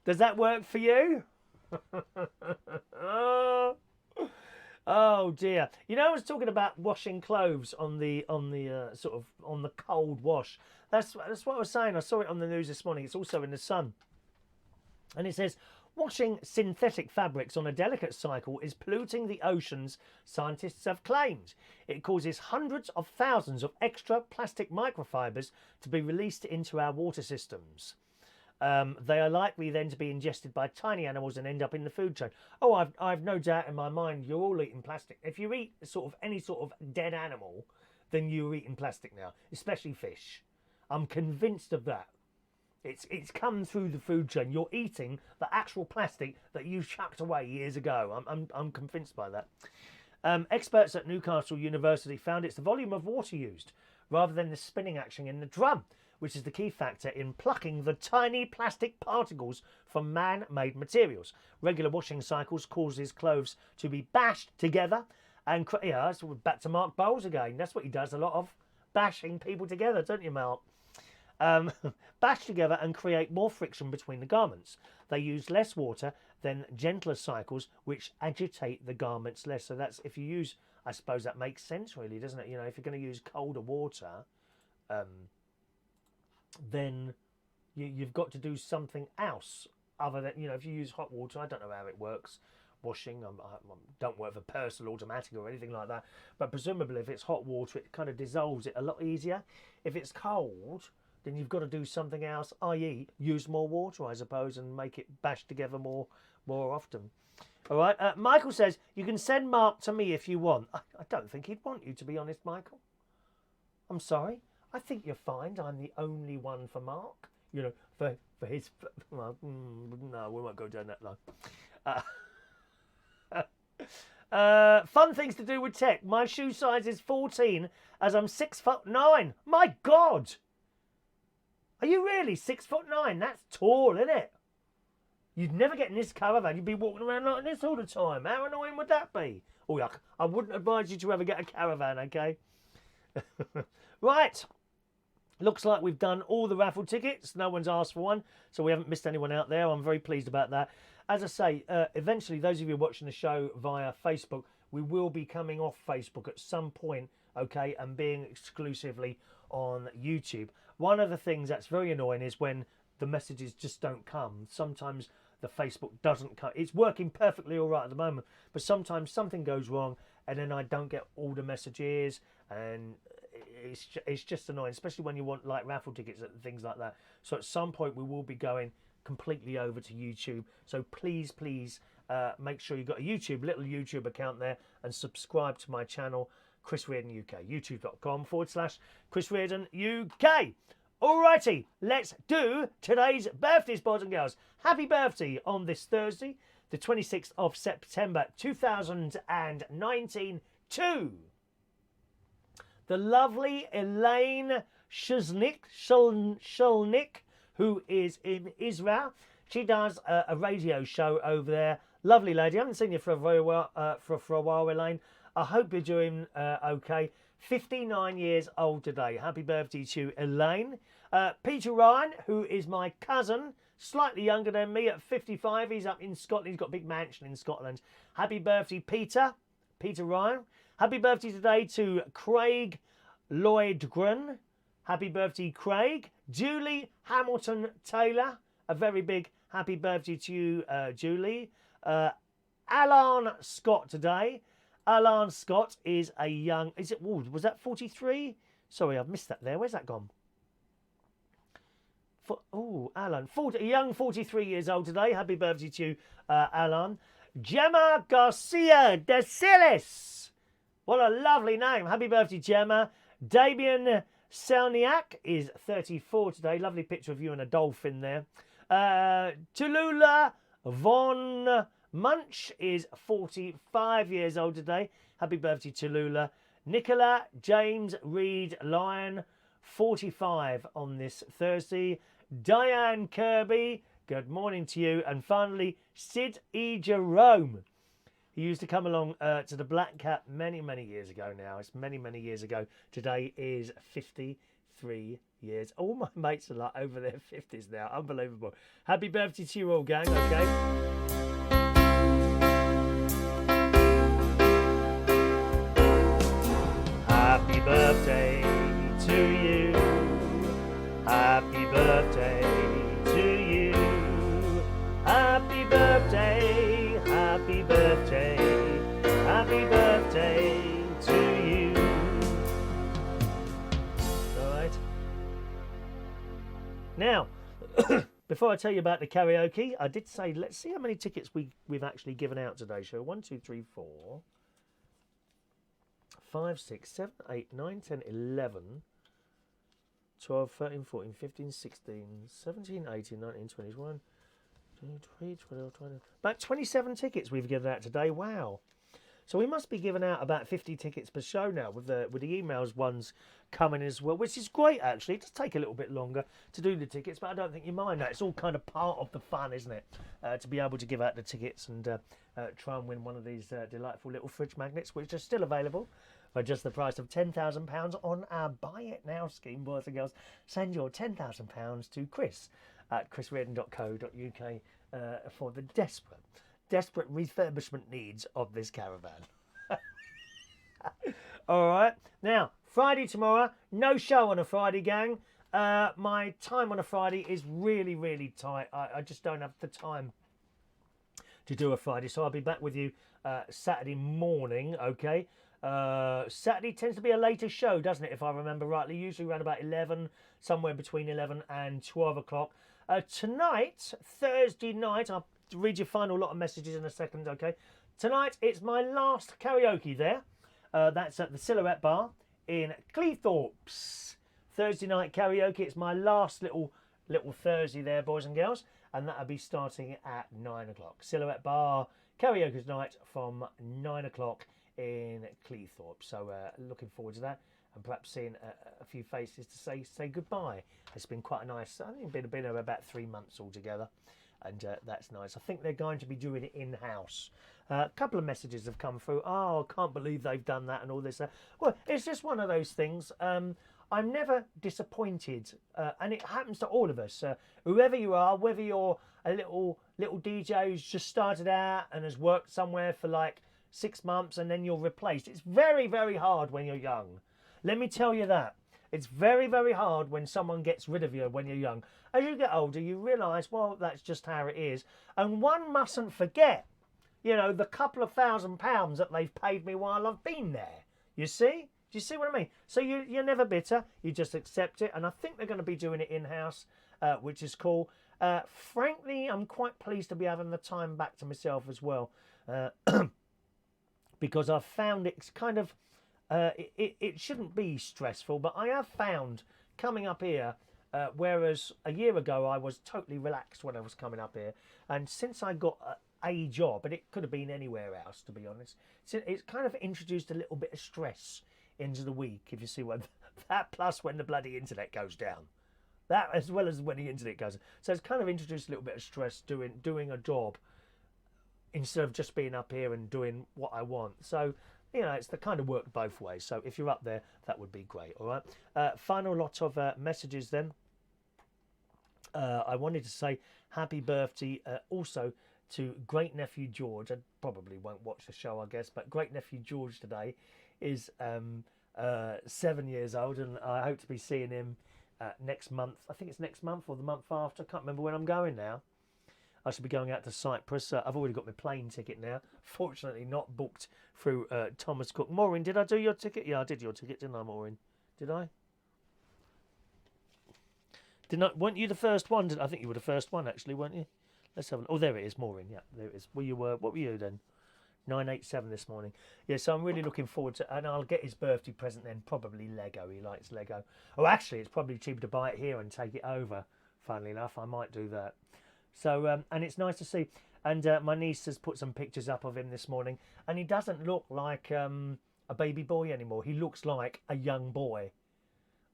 Does that work for you? Oh dear. You know, I was talking about washing clothes on the cold wash. That's what I was saying. I saw it on the news this morning. It's also in the Sun. And it says, washing synthetic fabrics on a delicate cycle is polluting the oceans, scientists have claimed. It causes hundreds of thousands of extra plastic microfibers to be released into our water systems. They are likely then to be ingested by tiny animals and end up in the food chain. Oh, I've no doubt in my mind you're all eating plastic. If you eat any sort of dead animal, then you're eating plastic now, especially fish. I'm convinced of that. It's come through the food chain. You're eating the actual plastic that you chucked away years ago. I'm convinced by that. Experts at Newcastle University found it's the volume of water used rather than the spinning action in the drum, which is the key factor in plucking the tiny plastic particles from man-made materials. Regular washing cycles causes clothes to be bashed together and that's back to Mark Bowles again. That's what he does, a lot of bashing people together, don't you, Mark? Bash together and create more friction between the garments. They use less water than gentler cycles, which agitate the garments less. So that's, if you use, I suppose that makes sense really, doesn't it? You know, if you're going to use colder water, then you've got to do something else other than, you know, if you use hot water, I don't know how it works. Washing, I don't work for Personal Automatic or anything like that, but presumably if it's hot water, it kind of dissolves it a lot easier. If it's cold, then you've got to do something else, i.e. use more water, I suppose, and make it bash together more often. All right, Michael says, you can send Mark to me if you want. I don't think he'd want you, to be honest, Michael. I'm sorry. I think you're fine. I'm the only one for Mark. You know, for his... Well, no, we won't go down that line. Fun things to do with tech. My shoe size is 14 as I'm 6'9". My God! Are you really 6'9"? That's tall, isn't it? You'd never get in this caravan. You'd be walking around like this all the time. How annoying would that be? Oh, yuck. I wouldn't advise you to ever get a caravan, okay? Right. Looks like we've done all the raffle tickets. No one's asked for one, so we haven't missed anyone out there. I'm very pleased about that. As I say, eventually, those of you watching the show via Facebook, we will be coming off Facebook at some point, okay, and being exclusively on YouTube. One of the things that's very annoying is when the messages just don't come. Sometimes the Facebook doesn't come. It's working perfectly all right at the moment, but sometimes something goes wrong and then I don't get all the messages, and it's just annoying, especially when you want like raffle tickets and things like that. So at some point we will be going completely over to YouTube. So please make sure you've got a little YouTube account there and subscribe to my channel, Chris Reardon UK, youtube.com/Chris Reardon UK. Alrighty, let's do today's birthdays, boys and girls. Happy birthday on this Thursday, the 26th of September 2019 to the lovely Elaine Shulnick, who is in Israel. She does a radio show over there. Lovely lady. I haven't seen you for a while, Elaine. I hope you're doing okay. 59 years old today. Happy birthday to Elaine. Peter Ryan, who is my cousin, slightly younger than me at 55. He's up in Scotland. He's got a big mansion in Scotland. Happy birthday, Peter Ryan. Happy birthday today to Craig Lloydgren. Happy birthday, Craig. Julie Hamilton Taylor. A very big happy birthday to you, Julie. Alarn Scott today. Alarn Scott is a young... was that 43? Sorry, I've missed that there. Where's that gone? Alan. A young 43 years old today. Happy birthday to you, Alan. Gema Garcia de Celis. What a lovely name. Happy birthday, Gema. Damian Selniak is 34 today. Lovely picture of you and a dolphin there. Tallulah Von Munch is 45 years old today. Happy birthday, Tallulah. Nicola James Reed Lyon, 45 on this Thursday. Diane Kirby, good morning to you. And finally, Sid E. Jerome. He used to come along to the Black Cat many years ago now. It's many years ago. Today is 53 years. All my mates are like over their 50s now. Unbelievable. Happy birthday to you all, gang, okay? Happy birthday to you. Happy birthday to you. Happy birthday, happy birthday, happy birthday to you. All right. Now, before I tell you about the karaoke, I did say, let's see how many tickets we've actually given out today. So 1, 2, 3, 4, 5, 6, 7, 8, 9, 10, 11, 12, 13, 14, 15, 16, 17, 18, 19, 21, 22, 23, 24, 25. About 27 tickets we've given out today. Wow. So we must be giving out about 50 tickets per show now with the emails ones coming as well, which is great actually. It does take a little bit longer to do the tickets, but I don't think you mind that. It's all kind of part of the fun, isn't it? To be able to give out the tickets and try and win one of these delightful little fridge magnets, which are still available for just the price of £10,000 on our Buy It Now scheme, boys and girls. Send your £10,000 to Chris at chrisreardon.co.uk for the desperate refurbishment needs of this caravan. All right, now Friday tomorrow, no show on a Friday, gang. My time on a Friday is really tight. I just don't have the time to do a Friday, so I'll be back with you Saturday morning. Okay, Saturday tends to be a later show, doesn't it, if I remember rightly? Usually around about 11, somewhere between 11 and 12 o'clock. Tonight, Thursday night, I'll read your final lot of messages in a second, okay? Tonight, it's my last karaoke there. That's at the Silhouette Bar in Cleethorpes. Thursday night karaoke. It's my last little Thursday there, boys and girls. And that'll be starting at 9 o'clock. Silhouette Bar, karaoke night from 9 o'clock in Cleethorpes. So looking forward to that. And perhaps seeing a few faces to say goodbye. It's been quite a nice, I think it's been about 3 months altogether. And that's nice. I think they're going to be doing it in-house. A couple of messages have come through. Oh, I can't believe they've done that and all this. Well, it's just one of those things. I'm never disappointed. And it happens to all of us. Whoever you are, whether you're a little DJ who's just started out and has worked somewhere for like 6 months and then you're replaced. It's very, very hard when you're young. Let me tell you that. It's very, very hard when someone gets rid of you when you're young. As you get older, you realise, well, that's just how it is. And one mustn't forget, you know, the couple of £1,000 that they've paid me while I've been there. You see? Do you see what I mean? So you're never bitter. You just accept it. And I think they're going to be doing it in-house, which is cool. Frankly, I'm quite pleased to be having the time back to myself as well. Because I've found it's kind of... it shouldn't be stressful, but I have found coming up here, whereas a year ago I was totally relaxed when I was coming up here, and since I got a job, and it could have been anywhere else to be honest, it's kind of introduced a little bit of stress into the week, if you see what that, plus when the bloody internet goes down, that as well as when the internet goes down. So it's kind of introduced a little bit of stress doing a job instead of just being up here and doing what I want. So you know, it's the kind of work both ways. So if you're up there, that would be great. All right. Final lot of messages then. I wanted to say happy birthday also to great nephew George. I probably won't watch the show, I guess, but great nephew George today is 7 years old, and I hope to be seeing him next month. I think it's next month or the month after. I can't remember when I'm going now. I should be going out to Cyprus. I've already got my plane ticket now. Fortunately, not booked through Thomas Cook. Maureen, did I do your ticket? Yeah, I did your ticket, didn't I, Maureen? Did I? Weren't you the first one? I think you were the first one, actually, weren't you? Let's have a look. Oh, there it is, Maureen. Yeah, there it is. What were you then? 987 this morning. Yeah, so I'm really looking forward to, and I'll get his birthday present then, probably Lego. He likes Lego. Oh, actually, it's probably cheaper to buy it here and take it over. Funnily enough, I might do that. So, and it's nice to see. And my niece has put some pictures up of him this morning, and he doesn't look like a baby boy anymore. He looks like a young boy.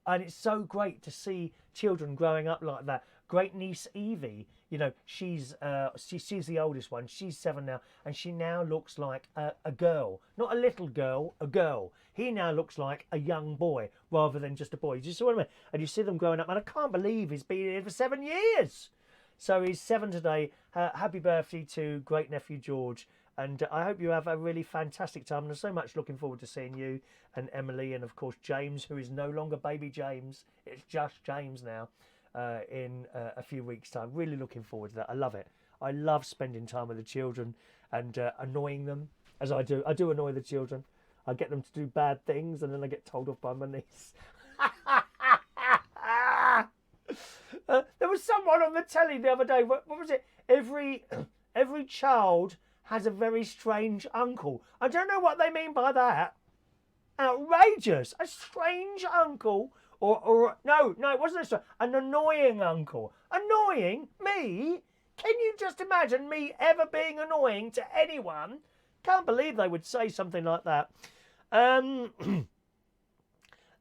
And it's so great to see children growing up like that. Great niece Evie, you know, she's the oldest one. She's 7 now, and she now looks like a girl. Not a little girl, a girl. He now looks like a young boy rather than just a boy. Do you see what I mean? And you see them growing up, and I can't believe he's been here for 7 years. So he's 7 today. Happy birthday to great nephew George. And I hope you have a really fantastic time. And I'm so much looking forward to seeing you and Emily and, of course, James, who is no longer baby James. It's just James now in a few weeks' time. Really looking forward to that. I love it. I love spending time with the children and annoying them, as I do. I do annoy the children. I get them to do bad things, and then I get told off by my niece. There was someone on the telly the other day. What was it? Every child has a very strange uncle. I don't know what they mean by that. Outrageous. A strange uncle. Or no, it wasn't an annoying uncle. Annoying? Me? Can you just imagine me ever being annoying to anyone? Can't believe they would say something like that.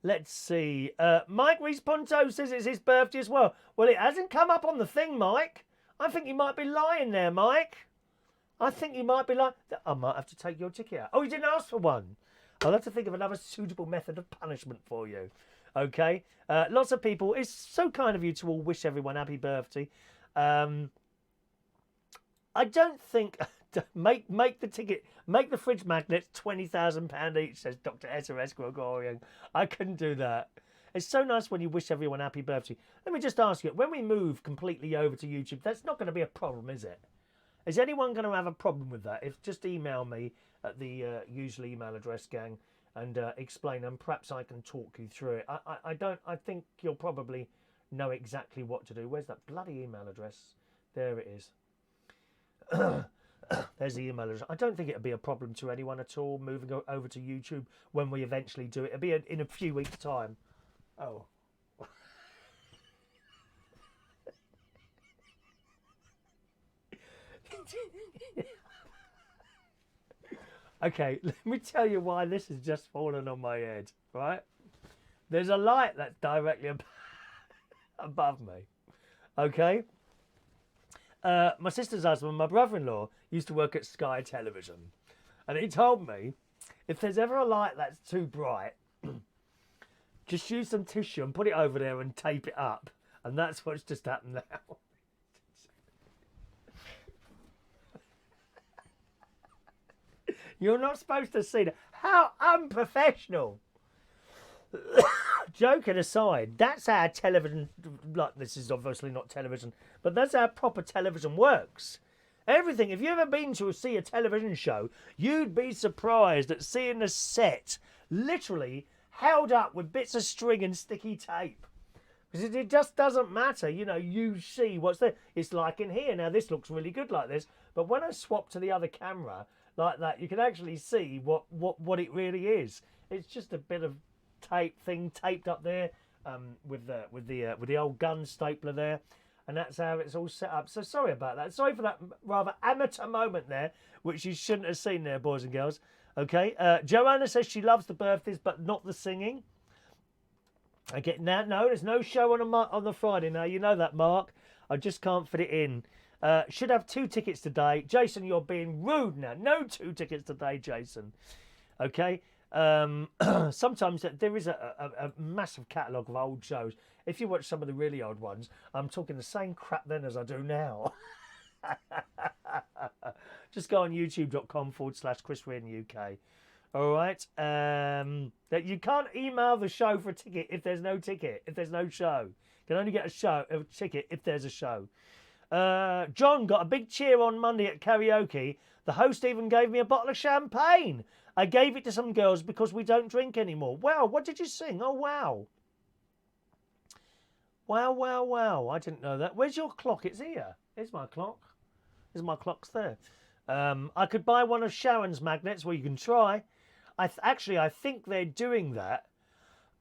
Let's see. Mike Reese-Ponto says it's his birthday as well. Well, it hasn't come up on the thing, Mike. I think you might be lying there, Mike. I think you might be lying. I might have to take your ticket out. Oh, you didn't ask for one. I'll have to think of another suitable method of punishment for you. Okay? Lots of people. It's so kind of you to all wish everyone happy birthday. I don't think... Make the ticket, make the fridge magnets £20,000 each, says Dr. SRS Gregorian. I couldn't do that. It's so nice when you wish everyone happy birthday. Let me just ask you, when we move completely over to YouTube, that's not going to be a problem, is it? Is anyone going to have a problem with that? If just email me at the usual email address, gang, and explain, and perhaps I can talk you through it. I think you'll probably know exactly what to do. Where's that bloody email address? There it is. There's the email address. I don't think it'll be a problem to anyone at all moving over to YouTube when we eventually do it. It'll be in a few weeks' time. Oh. Okay, let me tell you why this has just fallen on my head, right? There's a light that's directly above me, okay? My sister's husband, my brother-in-law, used to work at Sky Television. And he told me, if there's ever a light that's too bright, just use some tissue and put it over there and tape it up. And that's what's just happened now. You're not supposed to see that. How unprofessional. Joking aside, that's how television, like, this is obviously not television, but that's how proper television works. Everything, if you've ever been to see a television show, you'd be surprised at seeing the set literally held up with bits of string and sticky tape. Because it just doesn't matter, you know, you see what's there. It's like in here, now this looks really good like this, but when I swap to the other camera like that, you can actually see what it really is. It's just a bit of tape thing taped up there with the old gun stapler there, and that's how it's all set up. So sorry about that. Sorry for that rather amateur moment there, which you shouldn't have seen there, boys and girls. Okay, Joanna says she loves the birthdays but not the singing. I get that. No, there's no show on the Friday now. You know that, Mark. I just can't fit it in. Should have 2 tickets today. Jason, you're being rude now. No 2 tickets today, Jason. Okay. Sometimes there is a massive catalogue of old shows. If you watch some of the really old ones, I'm talking the same crap then as I do now. Just go on youtube.com/Chris Rinder UK. All right. That you can't email the show for a ticket if there's no ticket, if there's no show. You can only get a ticket if there's a show. John got a big cheer on Monday at karaoke. The host even gave me a bottle of champagne. I gave it to some girls because we don't drink anymore. Wow, what did you sing? Oh, wow. Wow, wow, wow. I didn't know that. Where's your clock? It's here. Here's my clock. Here's my clock's there. I could buy one of Sharon's magnets. Well, you can try. I think they're doing that.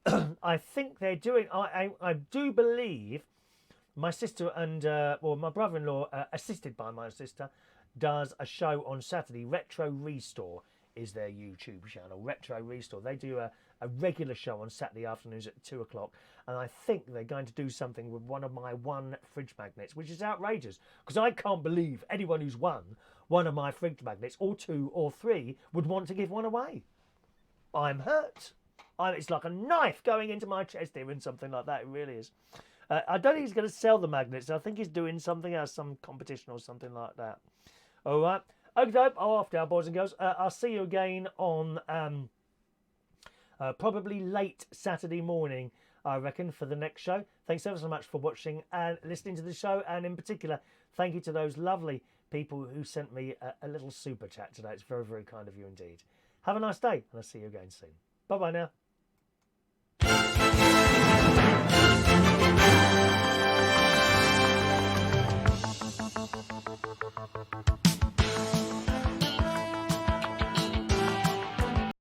I think they're doing... I do believe my sister and... my brother-in-law, assisted by my sister, does a show on Saturday. Retro Restore is their YouTube channel. Retro Restore. They do a regular show on Saturday afternoons at 2 o'clock. And I think they're going to do something with one of my fridge magnets, which is outrageous. Because I can't believe anyone who's won one of my fridge magnets, or 2 or 3, would want to give one away. I'm hurt. It's like a knife going into my chest here and something like that. It really is. I don't think he's going to sell the magnets. I think he's doing something else, some competition or something like that. All right. Okay, after our boys and girls. I'll see you again on probably late Saturday morning, I reckon, for the next show. Thanks ever so much for watching and listening to the show. And in particular, thank you to those lovely people who sent me a little super chat today. It's very, very kind of you indeed. Have a nice day, and I'll see you again soon. Bye-bye now.